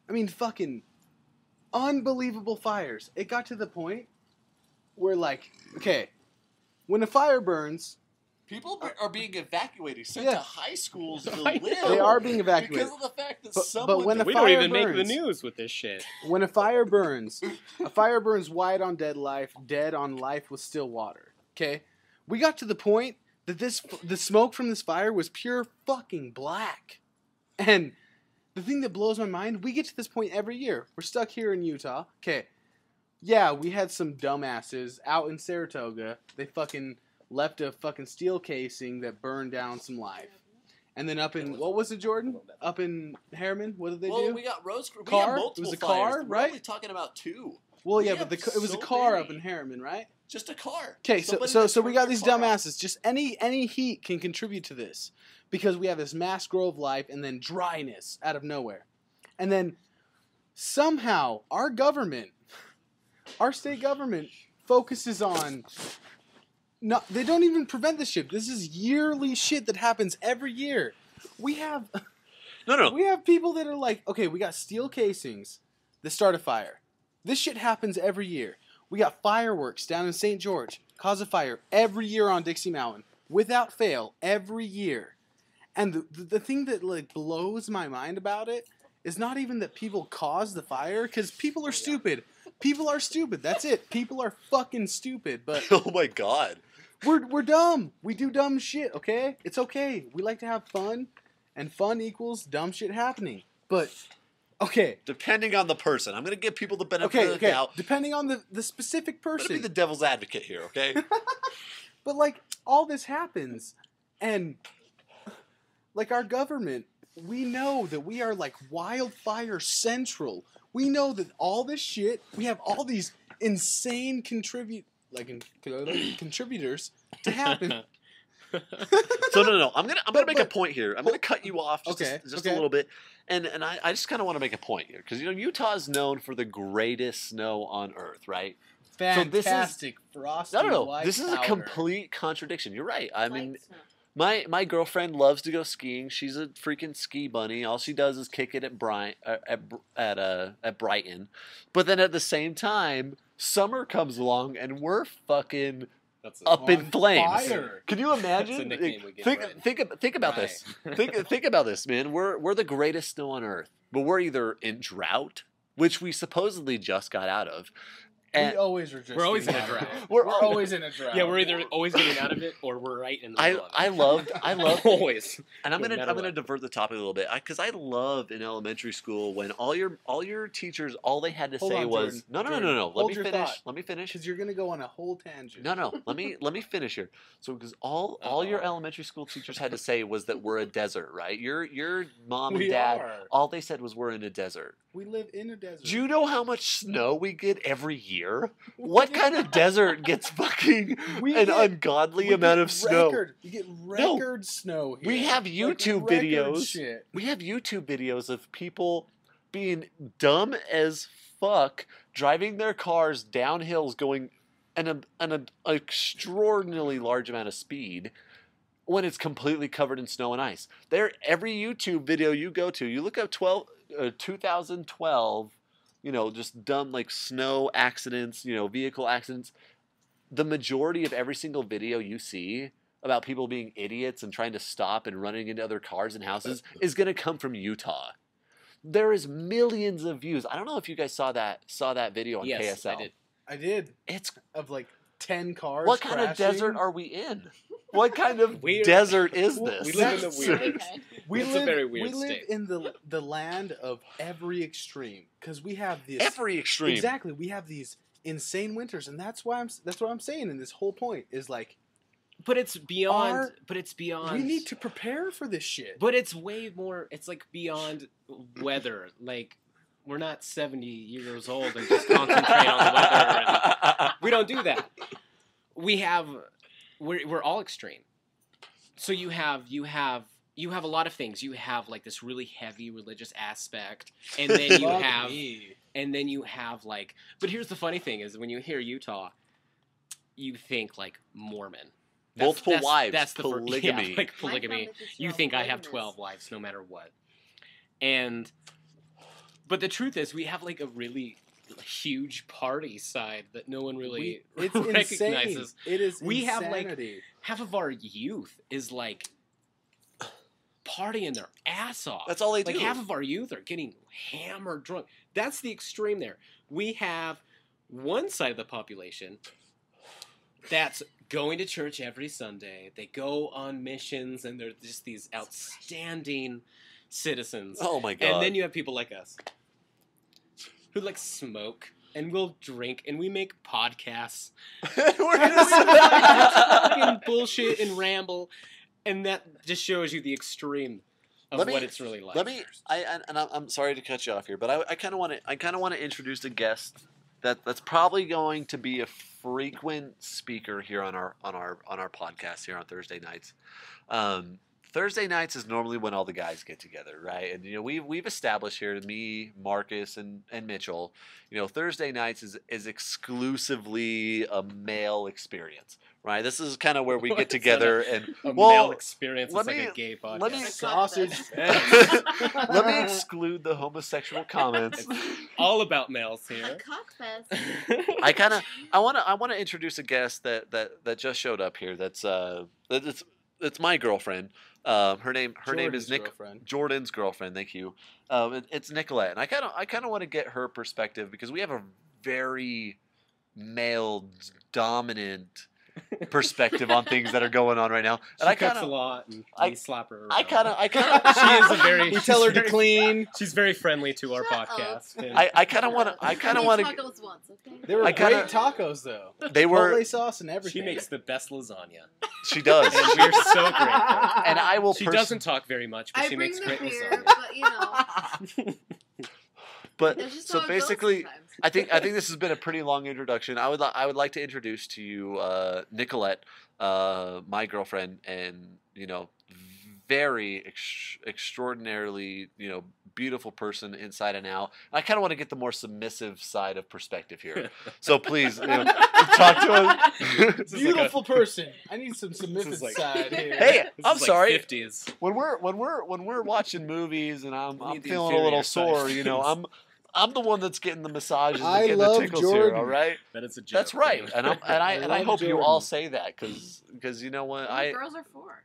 Speaker 2: I mean, fucking unbelievable fires. It got to the point where, like, okay, when a fire burns,
Speaker 7: People are being evacuated, sent
Speaker 2: Yeah.
Speaker 7: to high schools to
Speaker 4: I
Speaker 7: live.
Speaker 4: know.
Speaker 2: they are being evacuated.
Speaker 7: Because of the fact that
Speaker 2: But
Speaker 7: someone...
Speaker 2: when a
Speaker 4: we don't
Speaker 2: fire
Speaker 4: even make the
Speaker 2: burns.
Speaker 4: news with this shit.
Speaker 2: When a fire burns white on dead life, dead on life with still water. Okay, we got to the point that the smoke from this fire was pure fucking black, and the thing that blows my mind, we get to this point every year. We're stuck here in Utah. Okay, yeah, we had some dumbasses out in Saratoga. They fucking left a fucking steel casing that burned down some life. And then up in, what was it, Jordan? Up in Harriman, what did they
Speaker 7: Well,
Speaker 2: do?
Speaker 7: we got Rose... We
Speaker 2: Car?
Speaker 7: have
Speaker 2: It
Speaker 7: multiple
Speaker 2: was a
Speaker 7: fires.
Speaker 2: car,
Speaker 7: We're
Speaker 2: right?
Speaker 7: only talking about 2.
Speaker 2: Well, yeah,
Speaker 7: We
Speaker 2: but
Speaker 7: have
Speaker 2: it was a
Speaker 7: so
Speaker 2: car
Speaker 7: many.
Speaker 2: up in Harriman, right?
Speaker 7: Just a car.
Speaker 2: Okay,
Speaker 7: Somebody
Speaker 2: so
Speaker 7: just
Speaker 2: we
Speaker 7: turned
Speaker 2: got
Speaker 7: their
Speaker 2: these
Speaker 7: car off.
Speaker 2: dumbasses. Just any heat can contribute to this, because we have this mass growth of life and then dryness out of nowhere, and then somehow our state government focuses on. No, they don't even prevent this shit. This is yearly shit that happens every year. We have
Speaker 1: No.
Speaker 2: we have people that are like, okay, we got steel casings that start a fire. This shit happens every year. We got fireworks down in St. George, cause a fire every year on Dixie Mountain, without fail, every year. And the thing that like blows my mind about it is not even that people cause the fire, because people are stupid. People are stupid. That's it. People are fucking stupid. But
Speaker 1: Oh my god.
Speaker 2: we're dumb. We do dumb shit, okay? It's okay. We like to have fun, and fun equals dumb shit happening. But, okay.
Speaker 1: Depending on the person, I'm gonna give people the benefit
Speaker 2: Okay,
Speaker 1: of the
Speaker 2: okay.
Speaker 1: doubt.
Speaker 2: Depending on the specific
Speaker 1: I'm gonna be
Speaker 2: person.
Speaker 1: the devil's advocate here, okay?
Speaker 2: But, like, all this happens, and, like, our government, we know that we are, like, wildfire central. We know that all this shit, we have all these insane contributors to happen.
Speaker 1: So no. I'm gonna make a
Speaker 2: but-
Speaker 1: point here. I'm gonna cut you off just a
Speaker 2: Okay.
Speaker 1: little bit, and I just kind of want to make a point here, because Utah is known for the greatest snow on earth, right?
Speaker 2: Fantastic, frosty
Speaker 1: No.
Speaker 2: white
Speaker 1: This is a
Speaker 2: powder.
Speaker 1: complete contradiction. You're right. I mean, my girlfriend loves to go skiing. She's a freaking ski bunny. All she does is kick it at Brighton. But then at the same time, summer comes along and we're fucking
Speaker 4: That's
Speaker 1: up in
Speaker 2: On
Speaker 1: flames.
Speaker 2: fire.
Speaker 1: Can you imagine?
Speaker 4: That's a nickname we give
Speaker 1: Think about this. Think about this, man. We're the greatest snow on earth, but we're either in drought, which we supposedly just got out of. And
Speaker 2: We always are just
Speaker 4: We're always in
Speaker 2: getting
Speaker 4: a
Speaker 2: out of
Speaker 4: drought.
Speaker 2: it. We're always in a drought.
Speaker 4: Yeah, we're either always getting out of it or we're right in the middle of it.
Speaker 1: I love
Speaker 4: always.
Speaker 1: and I'm
Speaker 4: No
Speaker 1: gonna
Speaker 4: matter what.
Speaker 1: divert the topic a little bit, because I love in elementary school when all your teachers, all they had to
Speaker 2: Hold
Speaker 1: say
Speaker 2: on,
Speaker 1: was
Speaker 2: Jordan.
Speaker 1: no. Let
Speaker 2: Hold
Speaker 1: me
Speaker 2: your
Speaker 1: finish.
Speaker 2: thought.
Speaker 1: Let me finish.
Speaker 2: Because you're gonna go on a whole tangent.
Speaker 1: No. Let me finish here. So because all your elementary school teachers had to say was that we're a desert, right? Your mom and
Speaker 2: We
Speaker 1: dad,
Speaker 2: are.
Speaker 1: all they said was we're in a desert.
Speaker 2: We live in a desert.
Speaker 1: Do you know how much snow we get every year? What kind of desert gets fucking
Speaker 2: We
Speaker 1: an
Speaker 2: get-
Speaker 1: ungodly
Speaker 2: we
Speaker 1: amount
Speaker 2: get
Speaker 1: of snow?
Speaker 2: You get record snow here.
Speaker 1: We have
Speaker 2: Like
Speaker 1: YouTube
Speaker 2: record
Speaker 1: videos.
Speaker 2: Shit.
Speaker 1: We have YouTube videos of people being dumb as fuck, driving their cars down hills, going an extraordinarily large amount of speed when it's completely covered in snow and ice. Every YouTube video you go to, you look up 2012, just dumb like snow accidents, vehicle accidents. The majority of every single video you see about people being idiots and trying to stop and running into other cars and houses is going to come from Utah. There is millions of views. I don't know if you guys saw that video on
Speaker 4: Yes,
Speaker 1: KSL.
Speaker 4: I did.
Speaker 2: I did.
Speaker 1: It's
Speaker 2: Of like 10 cars.
Speaker 1: what kind of
Speaker 2: crashing.
Speaker 1: desert are we in? What kind of
Speaker 4: Weird.
Speaker 1: desert is
Speaker 2: Well,
Speaker 1: this?
Speaker 4: We live in the
Speaker 2: That's-
Speaker 4: weirdest.
Speaker 2: We
Speaker 4: It's
Speaker 2: live,
Speaker 4: a very weird
Speaker 2: we live
Speaker 4: state.
Speaker 2: in the land of every extreme because we have this
Speaker 1: Every extreme.
Speaker 2: Exactly, we have these insane winters, and that's what I'm saying. And this whole point is like
Speaker 4: But it's beyond.
Speaker 2: Our-
Speaker 4: But it's beyond.
Speaker 2: we need to prepare for this shit.
Speaker 4: But it's way more. It's like beyond weather. Like we're not 70 years old and just concentrate on the weather. And we don't do that. We're all extreme. So you have a lot of things. You have like this really heavy religious aspect, and then you
Speaker 2: Fuck
Speaker 4: have
Speaker 2: me.
Speaker 4: like. But here's the funny thing: is when you hear Utah, you think like Mormon.
Speaker 1: Multiple wives,
Speaker 4: That's the
Speaker 1: polygamy.
Speaker 4: Yeah, like polygamy. You think I have 12 wives no matter what. But the truth is, we have like a really huge party side that no one really
Speaker 2: It's
Speaker 4: recognizes.
Speaker 2: insane. It is
Speaker 4: We have, like,
Speaker 2: insanity.
Speaker 4: Half of our youth is like partying their ass off.
Speaker 1: That's all they
Speaker 4: Like
Speaker 1: do.
Speaker 4: half of our youth are getting hammered drunk. That's the extreme there. We have one side of the population that's going to church every Sunday. They go on missions, and they're just these outstanding citizens.
Speaker 1: Oh my god.
Speaker 4: And then you have people like us who like smoke and we'll drink and we make podcasts.
Speaker 1: We're
Speaker 4: And
Speaker 1: just
Speaker 4: fucking bullshit and ramble, and that just shows you the extreme of
Speaker 1: Let me-
Speaker 4: what it's really like.
Speaker 1: I'm sorry to cut you off here, but I kind of want to introduce a guest that's probably going to be a frequent speaker here on our podcast here on Thursday nights. Thursday nights is normally when all the guys get together, right? And we've established here, me, Marcus, and Mitchell, Thursday nights is exclusively a male experience, right? This is kind of where we get
Speaker 4: What's
Speaker 1: together and
Speaker 4: a
Speaker 1: well,
Speaker 4: male experience.
Speaker 1: let
Speaker 4: It's like
Speaker 1: me-
Speaker 4: a gay podcast.
Speaker 1: let me-
Speaker 2: Sausage.
Speaker 1: let me exclude the homosexual comments.
Speaker 4: All about males
Speaker 8: A
Speaker 4: here.
Speaker 8: cockfest.
Speaker 1: I want to introduce a guest that just showed up here. It's my girlfriend. Her name is
Speaker 2: Jordan's girlfriend.
Speaker 1: Jordan's girlfriend. Thank you. It's Nicolette, and I kind of want to get her perspective because we have a very male dominant perspective on things that are going on right now. And
Speaker 4: She
Speaker 1: I
Speaker 4: cooks
Speaker 1: kind
Speaker 4: a
Speaker 1: of
Speaker 4: lot, and
Speaker 1: I-
Speaker 4: we slap her around.
Speaker 1: I kind of
Speaker 4: She is a very.
Speaker 2: We tell her
Speaker 4: she's
Speaker 2: to
Speaker 4: very-
Speaker 2: clean.
Speaker 4: She's very friendly to our
Speaker 8: Shut up.
Speaker 4: podcast. and-
Speaker 1: I kind of want to
Speaker 8: Tacos once, okay?
Speaker 2: They were
Speaker 1: I
Speaker 2: great
Speaker 1: kinda-
Speaker 2: tacos though.
Speaker 1: they were
Speaker 2: Chipotle sauce and everything.
Speaker 4: she makes the best lasagna,
Speaker 1: she does
Speaker 4: and we're so grateful.
Speaker 1: and I will
Speaker 4: She doesn't talk very much, but
Speaker 8: I
Speaker 4: she
Speaker 8: bring
Speaker 4: makes
Speaker 8: the
Speaker 4: great
Speaker 8: beer,
Speaker 4: lasagna.
Speaker 8: but you know,
Speaker 1: but
Speaker 8: it's just
Speaker 1: so
Speaker 8: how it goes
Speaker 1: basically
Speaker 8: sometimes.
Speaker 1: I think this has been a pretty long introduction. I would like to introduce to you Nicolette, my girlfriend, and very extraordinarily beautiful person inside and out. I kind of want to get the more submissive side of perspective here. So please talk to us.
Speaker 4: This is like
Speaker 2: Beautiful person. I need some submissive
Speaker 4: is like-
Speaker 2: side here.
Speaker 1: Hey,
Speaker 4: This
Speaker 1: I'm
Speaker 4: is like
Speaker 1: sorry.
Speaker 4: 50s.
Speaker 1: When we're watching movies and I'm
Speaker 4: We need the
Speaker 1: feeling a little
Speaker 4: inferior side
Speaker 1: sore,
Speaker 4: things.
Speaker 1: I'm the one that's getting the massages and
Speaker 2: I
Speaker 1: getting
Speaker 2: love
Speaker 1: the tickles here.
Speaker 2: Jordan.
Speaker 1: All right.
Speaker 4: That is a joke.
Speaker 1: That's right, and I
Speaker 2: love
Speaker 1: hope you
Speaker 2: Jordan.
Speaker 1: all say that because you know what
Speaker 8: What girls are for, right?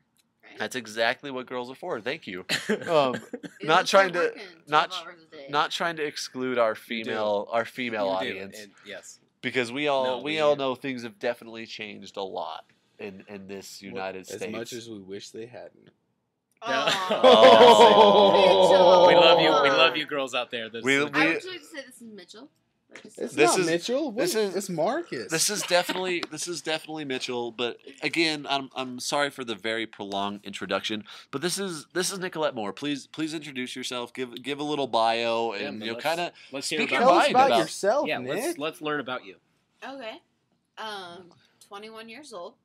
Speaker 1: that's exactly what girls are for. Thank you.
Speaker 4: They
Speaker 1: Um,
Speaker 8: They
Speaker 1: not
Speaker 8: don't
Speaker 1: trying
Speaker 8: start
Speaker 1: to
Speaker 8: working 12
Speaker 1: not
Speaker 8: hours a day.
Speaker 1: not trying to exclude our female audience
Speaker 4: yes.
Speaker 1: because we all know things have definitely changed a lot in this United
Speaker 2: As
Speaker 1: States.
Speaker 2: much as we wish they hadn't.
Speaker 1: Oh.
Speaker 4: We love you. We love you, girls out there. This
Speaker 1: We-
Speaker 4: is-
Speaker 8: I would like to say this is Mitchell.
Speaker 2: It's
Speaker 1: This
Speaker 2: not
Speaker 1: is-
Speaker 2: Mitchell.
Speaker 1: this is-
Speaker 2: it's Marcus.
Speaker 1: This is definitely Mitchell, but again, I'm sorry for the very prolonged introduction. But this is Nicolette Moore. Please introduce yourself. Give a little bio
Speaker 4: Yeah,
Speaker 1: and
Speaker 4: but let's hear
Speaker 1: speak
Speaker 4: about
Speaker 1: your
Speaker 2: Tell us
Speaker 1: mind
Speaker 2: about
Speaker 1: about-
Speaker 2: yourself,
Speaker 4: yeah,
Speaker 2: Nick.
Speaker 4: let's learn about you.
Speaker 8: Okay. 21 years old.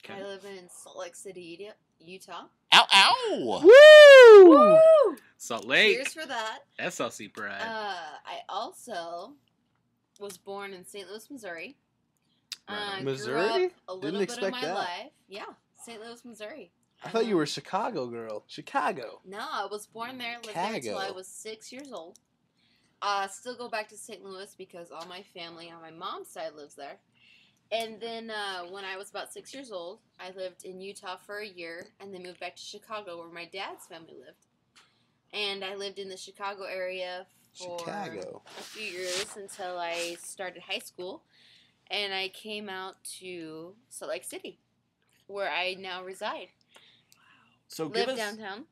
Speaker 4: Okay.
Speaker 8: I live in Salt Lake City, Utah.
Speaker 1: Ow.
Speaker 2: Woo!
Speaker 4: Salt Lake,
Speaker 8: Cheers for that.
Speaker 4: SLC pride.
Speaker 8: I also was born in St. Louis, Missouri.
Speaker 4: Right.
Speaker 8: Grew
Speaker 2: Missouri?
Speaker 8: up a
Speaker 2: Didn't
Speaker 8: little bit of
Speaker 2: expect
Speaker 8: my
Speaker 2: that.
Speaker 8: life. Yeah, St. Louis, Missouri.
Speaker 2: I thought you were a Chicago girl. Chicago.
Speaker 8: No, I was born there, lived there until I
Speaker 2: Chicago.
Speaker 8: was 6 years old. Still go back to St. Louis because all my family on my mom's side lives there. And then when I was about 6 years old, I lived in Utah for a year and then moved back to Chicago where my dad's family lived. And I lived in the Chicago area for
Speaker 2: Chicago.
Speaker 8: a few years until I started high school. And I came out to Salt Lake City, where I now reside.
Speaker 1: So
Speaker 8: Live downtown.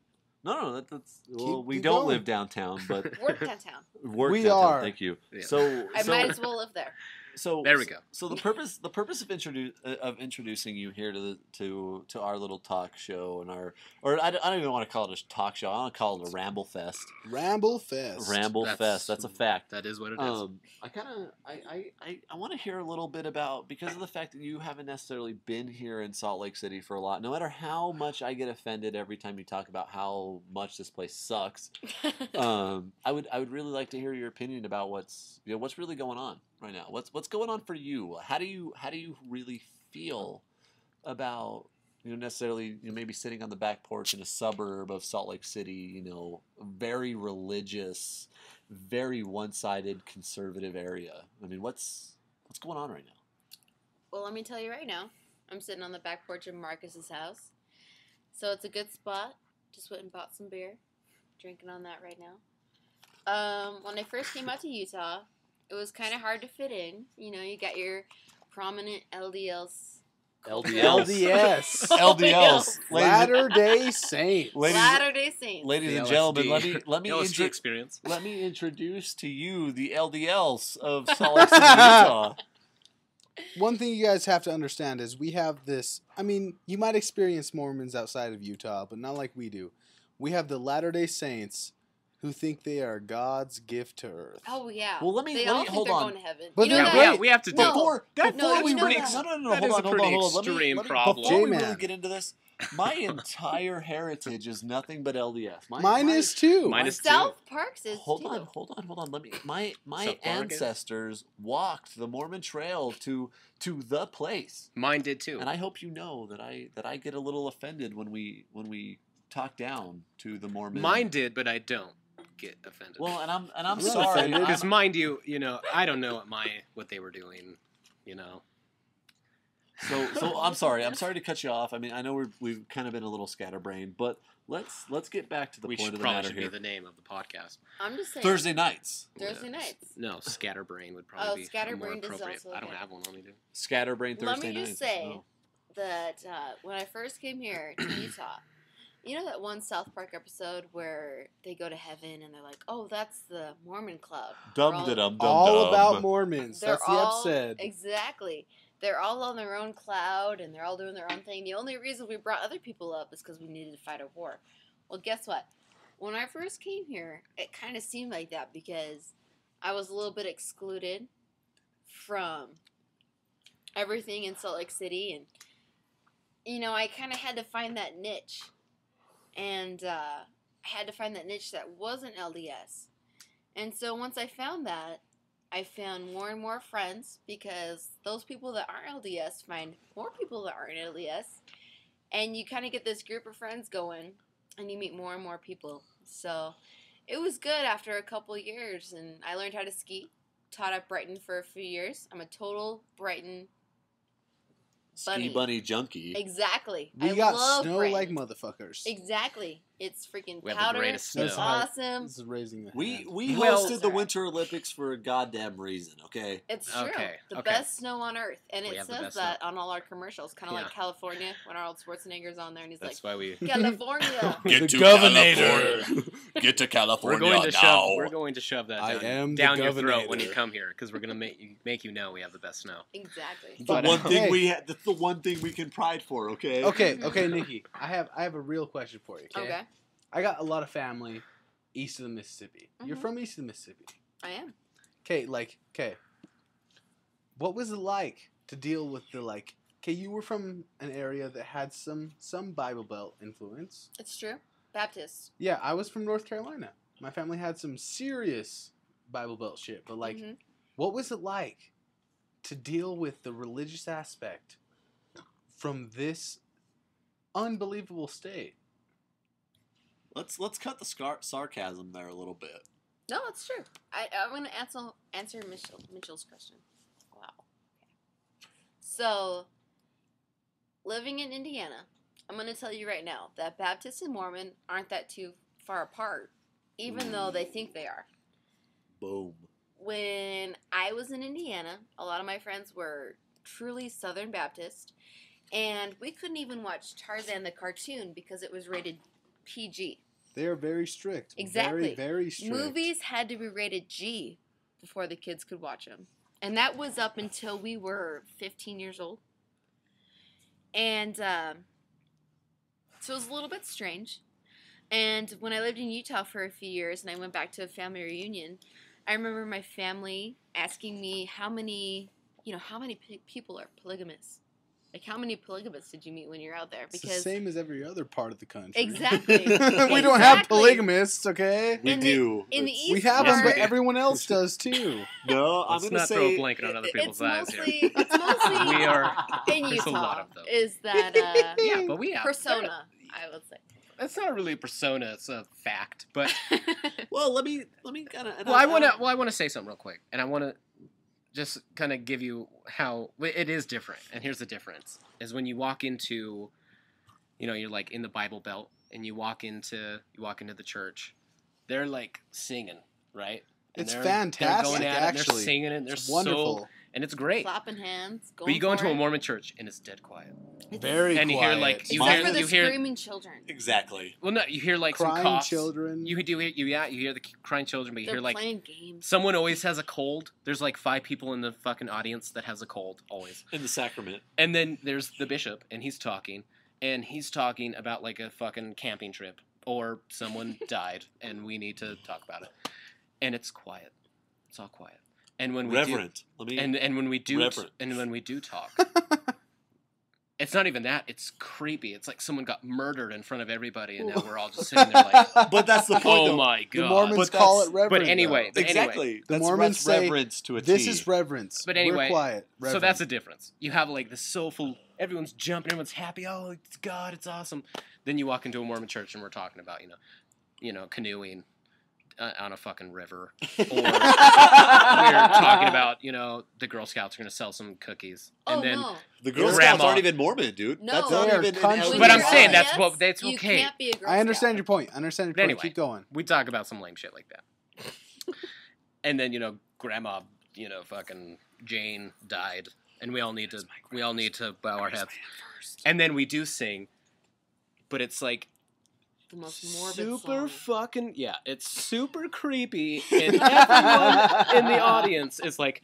Speaker 1: No, that's well,
Speaker 2: Keep-
Speaker 1: we
Speaker 2: keep
Speaker 1: don't
Speaker 2: going.
Speaker 1: live downtown, but
Speaker 8: Work downtown.
Speaker 1: work
Speaker 2: We
Speaker 1: downtown.
Speaker 2: are.
Speaker 1: Thank you.
Speaker 4: Yeah.
Speaker 1: So
Speaker 8: I might as well live there.
Speaker 1: So
Speaker 4: There we go.
Speaker 1: So the purpose of introducing you here to our little talk show and I don't even want to call it a talk show. I want to call it a ramble fest.
Speaker 2: Ramble Fest.
Speaker 1: Ramble fest. That's a fact.
Speaker 4: That is what it is.
Speaker 1: I want to hear a little bit about, because of the fact that you haven't necessarily been here in Salt Lake City for a lot. No matter how much I get offended every time you talk about how much this place sucks, I would really like to hear your opinion about what's really going on right now. What's going on for you? How do you really feel about necessarily maybe sitting on the back porch in a suburb of Salt Lake City, very religious, very one-sided conservative area? I mean, what's going on right now?
Speaker 8: Well, let me tell you right now. I'm sitting on the back porch of Marcus's house. So it's a good spot. Just went and bought some beer. Drinking on that right now. When I first came out to Utah, it was kind of hard to fit in. You got your prominent LDLs.
Speaker 2: LDS.
Speaker 1: LDLs.
Speaker 2: Latter-day Saints.
Speaker 8: Latter-day Saints.
Speaker 1: Ladies and
Speaker 4: The
Speaker 1: gentlemen,
Speaker 4: LSD.
Speaker 1: let me
Speaker 4: LSD experience.
Speaker 1: let me introduce to you the LDLs of Salt Lake City, Utah.
Speaker 2: One thing you guys have to understand is we have this. I mean, you might experience Mormons outside of Utah, but not like we do. We have the Latter-day Saints who think they are God's gift to earth.
Speaker 8: Oh, yeah.
Speaker 1: Well, let me
Speaker 8: they all think
Speaker 1: hold
Speaker 8: they're
Speaker 1: on.
Speaker 8: going to heaven.
Speaker 2: But
Speaker 8: you know
Speaker 2: they're
Speaker 8: that?
Speaker 2: great.
Speaker 4: Yeah, we have to do
Speaker 8: No.
Speaker 1: Before
Speaker 8: No,
Speaker 1: we
Speaker 8: you know
Speaker 1: really
Speaker 8: that.
Speaker 1: no,
Speaker 4: That is a pretty extreme problem.
Speaker 1: Before we
Speaker 2: J-Man.
Speaker 1: really get into this, my entire heritage is nothing but LDS.
Speaker 2: Mine is too.
Speaker 4: Mine is
Speaker 8: South Parks is
Speaker 1: Hold
Speaker 8: too.
Speaker 1: on. Let me. My
Speaker 4: South Park is-
Speaker 1: ancestors walked the Mormon Trail to the place,
Speaker 4: Mine did too.
Speaker 1: and I hope you know that I get a little offended when we talk down to the Mormon.
Speaker 4: Mine did, but I don't get offended.
Speaker 1: Well, and I'm
Speaker 2: not
Speaker 1: sorry
Speaker 2: offended.
Speaker 4: because mind you, I don't know what they were doing.
Speaker 1: So I'm sorry. I'm sorry to cut you off. I mean, I know we've kind of been a little scatterbrained, but let's get back to the
Speaker 4: We
Speaker 1: point
Speaker 4: should
Speaker 1: of the
Speaker 4: probably
Speaker 1: matter
Speaker 4: should be
Speaker 1: here.
Speaker 4: the name of the podcast.
Speaker 8: I'm just saying.
Speaker 1: Thursday nights.
Speaker 8: Thursday nights.
Speaker 4: No, Scatterbrain would
Speaker 8: Oh,
Speaker 4: probably be
Speaker 8: Scatterbrained
Speaker 4: more
Speaker 8: is
Speaker 4: appropriate.
Speaker 8: also
Speaker 4: I don't
Speaker 8: good.
Speaker 4: have one on me, dude.
Speaker 1: Scatterbrain Thursday
Speaker 8: Let me
Speaker 1: nights.
Speaker 8: just say
Speaker 1: Oh.
Speaker 8: that when I first came here to Utah, you know that one South Park episode where they go to heaven and they're like, "Oh, that's the Mormon club."
Speaker 2: All about Mormons.
Speaker 8: They're
Speaker 2: That's the
Speaker 8: all
Speaker 2: episode.
Speaker 8: exactly. They're all on their own cloud and they're all doing their own thing. The only reason we brought other people up is because we needed to fight a war. Well, guess what? When I first came here, it kind of seemed like that because I was a little bit excluded from everything in Salt Lake City, and I kind of had to find that niche, and I had to find that niche that wasn't LDS. And so once I found that, I found more and more friends because those people that aren't LDS find more people that aren't LDS, and you kind of get this group of friends going, and you meet more and more people. So it was good after a couple years, and I learned how to ski. Taught at Brighton for a few years. I'm a total Brighton bunny.
Speaker 1: Ski bunny junkie.
Speaker 8: Exactly.
Speaker 2: We
Speaker 8: I
Speaker 2: got
Speaker 8: love
Speaker 2: snow
Speaker 8: Brighton.
Speaker 2: like motherfuckers.
Speaker 8: Exactly. It's freaking
Speaker 4: We have the
Speaker 8: powder.
Speaker 4: greatest
Speaker 8: It's
Speaker 4: snow.
Speaker 8: awesome.
Speaker 2: This is raising the
Speaker 1: We
Speaker 2: hand.
Speaker 4: Well-
Speaker 1: hosted the Winter Olympics for a goddamn reason, okay?
Speaker 8: It's true.
Speaker 4: Okay,
Speaker 8: The
Speaker 4: okay.
Speaker 8: best snow on earth. And
Speaker 4: We
Speaker 8: it
Speaker 4: have the
Speaker 8: says
Speaker 4: best
Speaker 8: that on all our commercials. Kind of
Speaker 4: Yeah.
Speaker 8: like California when Arnold Schwarzenegger's on there and he's
Speaker 4: That's
Speaker 8: like,
Speaker 4: why we.
Speaker 8: California.
Speaker 1: Get
Speaker 2: The
Speaker 1: to
Speaker 2: Governator.
Speaker 1: California. Get to
Speaker 4: We're
Speaker 1: California
Speaker 4: going to
Speaker 1: now.
Speaker 4: shove. We're going to shove that
Speaker 2: I
Speaker 4: down,
Speaker 2: am the
Speaker 4: down your throat when you
Speaker 2: Governator.
Speaker 4: come here, because we're gonna make you know we have the best snow.
Speaker 8: Exactly.
Speaker 1: The
Speaker 2: But,
Speaker 1: one thing
Speaker 2: hey.
Speaker 1: that's the one thing we can pride for, okay?
Speaker 2: Okay, Nikki. I have a real question for you.
Speaker 8: Okay.
Speaker 2: I got a lot of family east of the Mississippi. You're
Speaker 8: Mhm.
Speaker 2: from east of the Mississippi.
Speaker 8: I am.
Speaker 2: Okay. What was it like to deal with you were from an area that had some Bible Belt influence.
Speaker 8: It's true. Baptist.
Speaker 2: Yeah, I was from North Carolina. My family had some serious Bible Belt shit, but
Speaker 8: Mhm.
Speaker 2: what was it like to deal with the religious aspect from this unbelievable state?
Speaker 1: Let's cut the sarcasm there a little bit.
Speaker 8: No, it's true. I'm going to answer Mitchell's question. Wow. Okay. So, living in Indiana, I'm going to tell you right now that Baptist and Mormon aren't that too far apart, even though they think they are.
Speaker 1: Boom.
Speaker 8: When I was in Indiana, a lot of my friends were truly Southern Baptist, and we couldn't even watch Tarzan the cartoon because it was rated PG.
Speaker 2: They are very strict.
Speaker 8: Exactly.
Speaker 2: Very, very strict.
Speaker 8: Movies had to be rated G before the kids could watch them. And that was up until we were 15 years old. And so it was a little bit strange. And when I lived in Utah for a few years and I went back to a family reunion, I remember my family asking me how many people are polygamous. Like, how many polygamists did you meet when you're out there?
Speaker 2: It's the same as every other part of the country.
Speaker 8: Exactly.
Speaker 2: We don't have polygamists, okay?
Speaker 1: We do.
Speaker 8: In the East
Speaker 2: We have them, but
Speaker 8: part,
Speaker 2: everyone else does too.
Speaker 1: No, I'm
Speaker 4: Let's
Speaker 1: going to
Speaker 4: not
Speaker 1: say...
Speaker 4: throw a blanket on other people's eyes here.
Speaker 8: It's mostly
Speaker 4: We are.
Speaker 8: in
Speaker 4: There's a lot
Speaker 8: Utah
Speaker 4: of them.
Speaker 8: is that
Speaker 4: Yeah, but we have
Speaker 8: persona, I would say.
Speaker 4: It's not really a persona; it's a fact. But
Speaker 1: Well, let me kind of...
Speaker 4: I want to say something real quick, and I want to just kind of give you how it is different. And here's the difference: is when you walk into, you're like in the Bible Belt, and you walk into the church, they're like singing, right? And
Speaker 2: It's
Speaker 4: they're
Speaker 2: fantastic,
Speaker 4: going at it, and
Speaker 2: actually.
Speaker 4: they're singing it. They're
Speaker 2: It's wonderful.
Speaker 4: so, and it's great.
Speaker 8: Clapping hands, going
Speaker 4: But you go
Speaker 8: for
Speaker 4: into a
Speaker 8: it.
Speaker 4: Mormon church, and it's dead quiet.
Speaker 2: Very
Speaker 4: And you
Speaker 2: quiet.
Speaker 4: hear, like, you
Speaker 8: Except for the
Speaker 4: you hear-
Speaker 8: screaming children.
Speaker 1: Exactly.
Speaker 4: Well, no, you hear like some
Speaker 2: Crying
Speaker 4: coughs.
Speaker 2: children.
Speaker 4: You hear the crying children, but you
Speaker 8: They're
Speaker 4: hear like
Speaker 8: playing games.
Speaker 4: someone always has a cold. There's like 5 people in the fucking audience that has a cold always.
Speaker 1: In the sacrament.
Speaker 4: And then there's the bishop, and he's talking about like a fucking camping trip or someone died, and we need to talk about it. And it's quiet. It's all quiet. And when we
Speaker 1: Reverent.
Speaker 4: and when we do
Speaker 1: Reverent.
Speaker 4: and when we do talk, it's not even that. It's creepy. It's like someone got murdered in front of everybody, and now we're all just sitting there like,
Speaker 1: But that's the point,
Speaker 4: oh
Speaker 1: though.
Speaker 4: my
Speaker 2: The
Speaker 4: god.
Speaker 2: Mormons
Speaker 1: But
Speaker 2: call
Speaker 1: that's-
Speaker 2: it reverence.
Speaker 4: But anyway,
Speaker 2: though.
Speaker 1: Exactly.
Speaker 2: The
Speaker 1: That's
Speaker 2: Mormons say,
Speaker 1: reverence to a
Speaker 2: This
Speaker 1: T.
Speaker 2: is reverence.
Speaker 4: But anyway,
Speaker 2: We're quiet.
Speaker 4: So
Speaker 2: Reverence.
Speaker 4: that's the difference. You have like this soulful, everyone's jumping, everyone's happy. Oh, it's God, it's awesome. Then you walk into a Mormon church and we're talking about, canoeing on a fucking river, or we're talking about, the Girl Scouts are going to sell some cookies,
Speaker 8: Oh,
Speaker 4: and then.
Speaker 8: no.
Speaker 1: The Girl Scouts
Speaker 4: Grandma.
Speaker 1: aren't even Mormon, dude.
Speaker 8: No.
Speaker 1: That's not
Speaker 2: They're
Speaker 1: even
Speaker 2: country-
Speaker 1: an
Speaker 8: When
Speaker 4: But I'm
Speaker 8: you're
Speaker 4: saying
Speaker 8: LDS,
Speaker 4: that's
Speaker 8: you
Speaker 4: okay.
Speaker 8: can't be a Girl
Speaker 2: I understand
Speaker 8: Scout.
Speaker 2: your point. I understand your
Speaker 4: But
Speaker 2: point.
Speaker 4: anyway,
Speaker 2: Keep going.
Speaker 4: we talk about some lame shit like that. And then, Grandma, fucking Jane died, and we all need to bow our heads. And then we do sing, but it's like
Speaker 8: The most morbid
Speaker 4: super
Speaker 8: song.
Speaker 4: fucking it's super creepy, and everyone in the audience is like,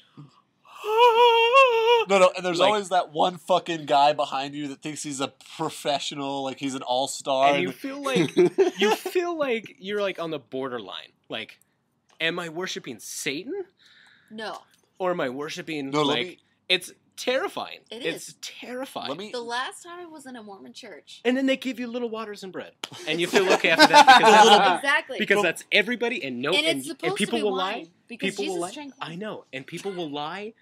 Speaker 1: No, and there's
Speaker 4: Like-
Speaker 1: always that one fucking guy behind you that thinks he's a professional, like he's an all-star.
Speaker 4: and you feel like you're like on the borderline. Like, am I worshiping Satan
Speaker 8: No.
Speaker 4: or am I worshiping
Speaker 1: No, let
Speaker 4: like
Speaker 1: me-
Speaker 4: it's terrifying.
Speaker 8: It
Speaker 4: It's
Speaker 8: is.
Speaker 4: terrifying.
Speaker 1: Let me.
Speaker 8: The last time I was in a Mormon church.
Speaker 4: And then they give you little waters and bread, and you feel okay after that
Speaker 8: Exactly.
Speaker 4: because that's everybody, and no,
Speaker 8: And it's supposed
Speaker 4: people
Speaker 8: to be
Speaker 4: will
Speaker 8: wine,
Speaker 4: lie.
Speaker 8: because
Speaker 4: People will
Speaker 8: Jesus
Speaker 4: lie.
Speaker 8: drank wine.
Speaker 4: I know, and people will lie,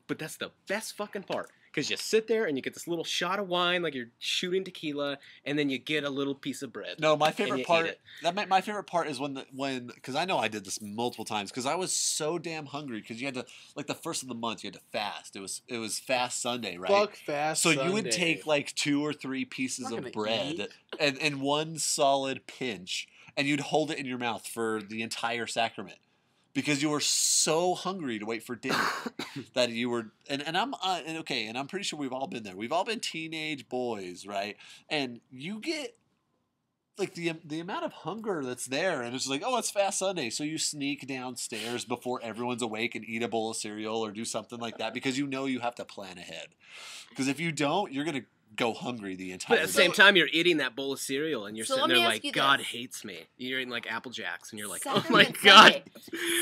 Speaker 4: but that's the best fucking part because you sit there and you get this little shot of wine like you're shooting tequila, and then you get a little piece of bread.
Speaker 1: No, my
Speaker 4: and you
Speaker 1: favorite
Speaker 4: eat
Speaker 1: part.
Speaker 4: it.
Speaker 1: My favorite part is when because I know I did this multiple times because I was so damn hungry because you had to like the first of the month you had to fast. It was fast Sunday, right?
Speaker 2: Fuck fast
Speaker 1: So you would
Speaker 2: Sunday.
Speaker 1: take like 2 or 3 pieces
Speaker 2: I'm not
Speaker 1: of
Speaker 2: gonna
Speaker 1: bread
Speaker 2: eat.
Speaker 1: and one solid pinch, and you'd hold it in your mouth for the entire sacrament because you were so hungry to wait for dinner that you were. And I'm okay, and I'm pretty sure we've all been there. We've all been teenage boys, right? And you get like the amount of hunger that's there, and it's just like, oh, it's fast Sunday, so you sneak downstairs before everyone's awake and eat a bowl of cereal or do something like that because you know you have to plan ahead. Because if you don't, you're gonna go hungry the entire
Speaker 4: But at the
Speaker 1: day.
Speaker 4: same time, you're eating that bowl of cereal, and you're
Speaker 8: So
Speaker 4: sitting
Speaker 8: let me
Speaker 4: there
Speaker 8: ask
Speaker 4: like,
Speaker 8: you
Speaker 4: God
Speaker 8: this.
Speaker 4: hates me. You're eating like Apple Jacks, and you're like, oh my
Speaker 8: Sacrament
Speaker 4: God.
Speaker 8: Sunday.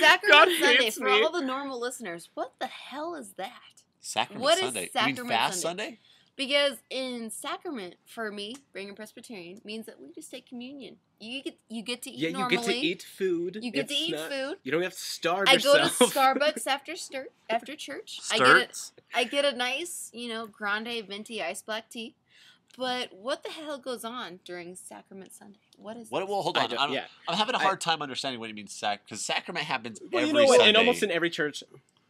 Speaker 8: Sacrament
Speaker 4: God
Speaker 8: Sunday,
Speaker 4: hates
Speaker 8: for
Speaker 4: me.
Speaker 8: all the normal listeners, what the hell is that?
Speaker 1: Sacrament
Speaker 8: What is
Speaker 1: Sunday. You
Speaker 8: Sacrament
Speaker 1: mean fast
Speaker 8: Sunday?
Speaker 1: Sunday?
Speaker 8: Because in sacrament, for me, Brigham Presbyterian, means that we just take communion. You get to eat
Speaker 4: Yeah, you
Speaker 8: normally.
Speaker 4: get to eat food.
Speaker 8: You get to
Speaker 4: It's
Speaker 8: eat
Speaker 4: not-
Speaker 8: food.
Speaker 4: You don't have to starve
Speaker 8: I go to
Speaker 4: yourself.
Speaker 8: Starbucks after church. I get a nice, grande venti iced black tea. But what the hell goes on during Sacrament Sunday? What is
Speaker 1: What?
Speaker 8: this?
Speaker 1: Well, hold on.
Speaker 4: Yeah.
Speaker 1: I'm having a hard time understanding what you mean because sacrament happens
Speaker 4: Well,
Speaker 1: every
Speaker 4: you know what?
Speaker 1: Sunday.
Speaker 4: And almost in every church.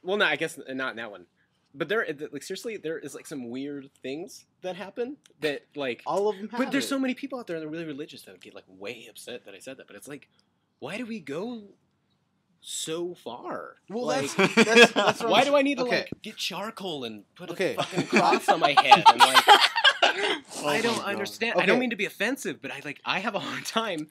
Speaker 4: Well, no, I guess not in that one. But there is like some weird things that happen that like.
Speaker 2: All of them have
Speaker 4: But there's
Speaker 2: it.
Speaker 4: so many people out there that are really religious that would get like way upset that I said that. But it's like, why do we go so far?
Speaker 2: Well,
Speaker 4: like,
Speaker 2: that's what
Speaker 4: why
Speaker 2: I'm-
Speaker 4: do I need to
Speaker 2: okay.
Speaker 4: like get charcoal and put
Speaker 2: Okay.
Speaker 4: a fucking cross on my head? And like, I
Speaker 1: my
Speaker 4: don't
Speaker 1: God.
Speaker 4: understand. I
Speaker 2: Okay.
Speaker 4: don't mean to be offensive, but I have a hard time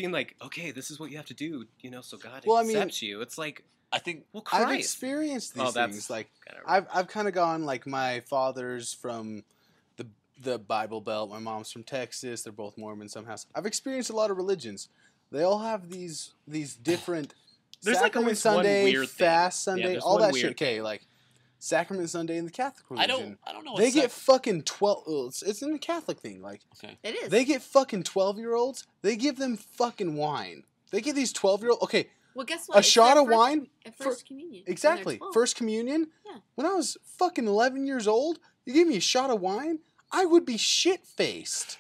Speaker 4: being like, okay, this is what you have to do, so God
Speaker 2: Well, I mean,
Speaker 4: accepts you. It's like,
Speaker 1: I think
Speaker 4: well,
Speaker 2: I've
Speaker 4: Christ.
Speaker 2: experienced
Speaker 4: Oh,
Speaker 2: these
Speaker 4: that's
Speaker 2: things. Like,
Speaker 4: kinda
Speaker 2: I've kind of gone, like, my father's from the Bible Belt. My mom's from Texas. They're both Mormon somehow. I've experienced a lot of religions. They all have these different
Speaker 4: There's, like,
Speaker 2: Sacrament
Speaker 4: always one
Speaker 2: Sunday,
Speaker 4: weird thing.
Speaker 2: Fast
Speaker 4: Yeah,
Speaker 2: Sunday,
Speaker 4: there's
Speaker 2: all
Speaker 4: one
Speaker 2: that
Speaker 4: weird
Speaker 2: shit. Okay, like Sacrament Sunday in the Catholic
Speaker 1: I
Speaker 2: religion.
Speaker 1: don't know.
Speaker 2: They get fucking 12. It's in the Catholic thing. Like,
Speaker 8: It is.
Speaker 2: they get fucking 12-year-olds. They give them fucking wine. They give these 12-year-olds. Okay,
Speaker 8: Well, guess what?
Speaker 2: a
Speaker 8: It's
Speaker 2: shot
Speaker 8: their
Speaker 2: of wine.
Speaker 8: At first communion. when they're
Speaker 2: Exactly.
Speaker 8: 12.
Speaker 2: First communion.
Speaker 8: Yeah.
Speaker 2: When I was fucking 11 years old, you gave me a shot of wine, I would be shit faced.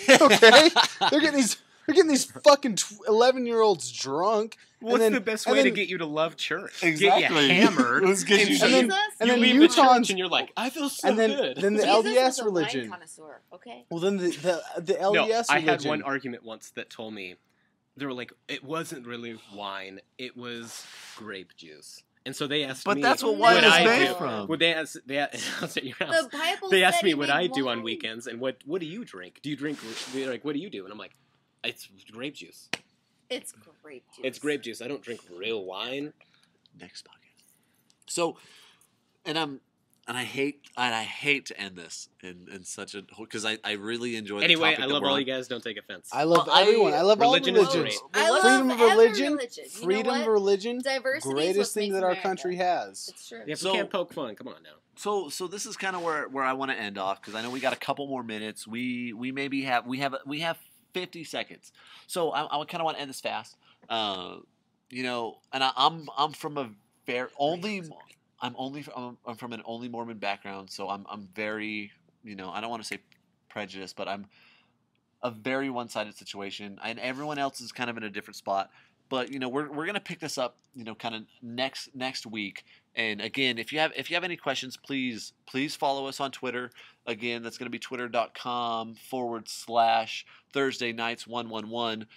Speaker 2: Okay, they're getting these fucking 11-year-olds drunk.
Speaker 4: What's
Speaker 2: then-
Speaker 4: the best
Speaker 2: and
Speaker 4: way to
Speaker 2: then-
Speaker 4: get you to love church?
Speaker 1: Exactly.
Speaker 4: Get you hammered.
Speaker 1: Let's get you
Speaker 4: so
Speaker 2: And then-
Speaker 8: Jesus?
Speaker 2: and
Speaker 4: you
Speaker 2: then
Speaker 4: leave the
Speaker 2: Utahns-
Speaker 4: church and you're like, I feel so
Speaker 2: and then
Speaker 4: good.
Speaker 2: then the
Speaker 8: Jesus
Speaker 2: LDS
Speaker 8: was a wine
Speaker 2: religion.
Speaker 8: connoisseur, okay?
Speaker 2: Well, then the
Speaker 4: no,
Speaker 2: LDS
Speaker 4: I
Speaker 2: religion.
Speaker 4: had one argument once that told me, they were like, it wasn't really wine, it was grape juice. And so they asked
Speaker 1: But
Speaker 4: me,
Speaker 1: that's what
Speaker 8: wine
Speaker 4: would
Speaker 8: is
Speaker 4: I
Speaker 8: made
Speaker 4: do?
Speaker 1: from.
Speaker 4: Would they ask? I'll say your house.
Speaker 8: The Bible
Speaker 4: They asked
Speaker 8: said
Speaker 4: me
Speaker 8: he
Speaker 4: what
Speaker 8: made
Speaker 4: I do on
Speaker 8: wine.
Speaker 4: weekends and what do you drink? Do you drink? They're like, what do you do? And I'm like, it's grape juice.
Speaker 8: It's grape juice.
Speaker 4: It's grape juice. I don't drink real wine.
Speaker 1: Next podcast. So, I hate to end this in such a because I really enjoy the
Speaker 4: Anyway,
Speaker 1: topic
Speaker 4: I
Speaker 1: that
Speaker 4: love
Speaker 1: we're
Speaker 4: all
Speaker 1: on.
Speaker 4: you guys. Don't take offense.
Speaker 2: I love
Speaker 1: Well,
Speaker 2: everyone. I love all
Speaker 4: religion is
Speaker 2: religions.
Speaker 4: great.
Speaker 8: I love
Speaker 2: Freedom of
Speaker 8: every
Speaker 2: religion.
Speaker 8: religion. You know
Speaker 2: Freedom of
Speaker 8: what?
Speaker 2: religion.
Speaker 8: Diversity is
Speaker 2: Greatest
Speaker 8: what
Speaker 2: thing
Speaker 8: makes
Speaker 2: that our
Speaker 8: America.
Speaker 2: country has.
Speaker 8: It's true.
Speaker 4: Yeah,
Speaker 1: So-
Speaker 4: we can't poke fun. Come on now.
Speaker 1: So this is kind of where I want to end off because I know we got a couple more minutes. We maybe have 50 seconds. So I kind of want to end this fast. And I'm from a very I'm from an only Mormon background, so I'm very I don't want to say prejudiced, but I'm a very one-sided situation, and everyone else is kind of in a different spot. But we're gonna pick this up kind of next week. And again, if you have any questions, please follow us on Twitter. Again, that's going to be twitter.com/ThursdayNights111.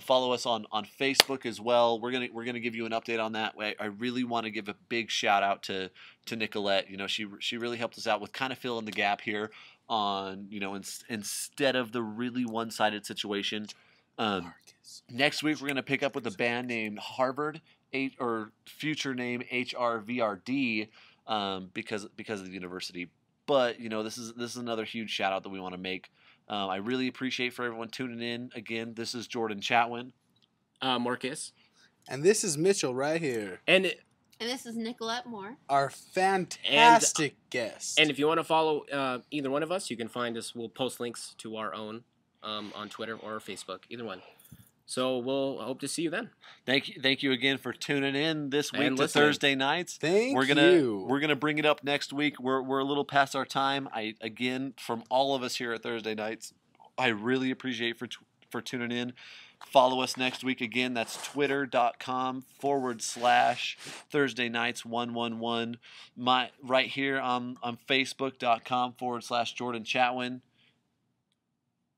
Speaker 1: Follow us on Facebook as well. We're gonna give you an update on that. I really want to give a big shout out to Nicolette. She really helped us out with kind of filling the gap here on instead of the really one-sided situation. Next week we're gonna pick up with a band named Harvard, or future name HRVRD, because of the university. But this is another huge shout out that we want to make. I really appreciate for everyone tuning in. Again, this is Jordan Chatwin,
Speaker 4: Marcus,
Speaker 2: And this is Mitchell right here,
Speaker 4: and
Speaker 8: And this is Nicolette Moore.
Speaker 2: our fantastic guest.
Speaker 4: if you want to follow either one of us, you can find us. We'll post links to our own on Twitter or Facebook, either one. So we'll hope to see you then.
Speaker 1: thank you again for tuning in this week
Speaker 4: And
Speaker 1: to
Speaker 4: listening.
Speaker 1: Thursday Nights.
Speaker 2: Thank
Speaker 1: We're
Speaker 2: you.
Speaker 1: gonna bring it up next week. We're a little past our time. Again, from all of us here at Thursday Nights, I really appreciate for tuning in. Follow us next week again. That's twitter.com/ThursdayNights111. Right here on Facebook.com/Jordan Chatwin.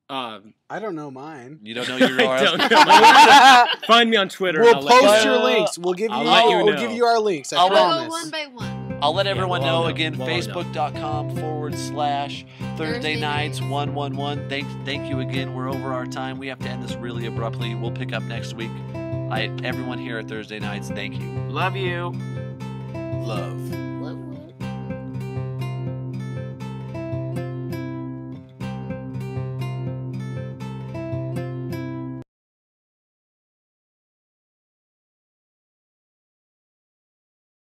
Speaker 2: I don't know mine.
Speaker 1: You don't know your
Speaker 4: I don't
Speaker 1: URL?
Speaker 4: know. Find me on Twitter.
Speaker 2: We'll
Speaker 4: and I'll let you
Speaker 2: post
Speaker 4: know.
Speaker 2: your links. We'll give you.
Speaker 4: I'll let you
Speaker 2: We'll
Speaker 4: know.
Speaker 2: give you our links. I
Speaker 1: I'll let-
Speaker 8: We'll
Speaker 2: promise.
Speaker 8: go one by one.
Speaker 1: I'll let everyone
Speaker 4: we'll all
Speaker 1: know
Speaker 4: know.
Speaker 1: again.
Speaker 4: We'll all know.
Speaker 1: Facebook.com/ThursdayNights111. Thank you again. We're over our time. We have to end this really abruptly. We'll pick up next week. Everyone here at Thursday Nights, thank you.
Speaker 4: Love you.
Speaker 2: Love.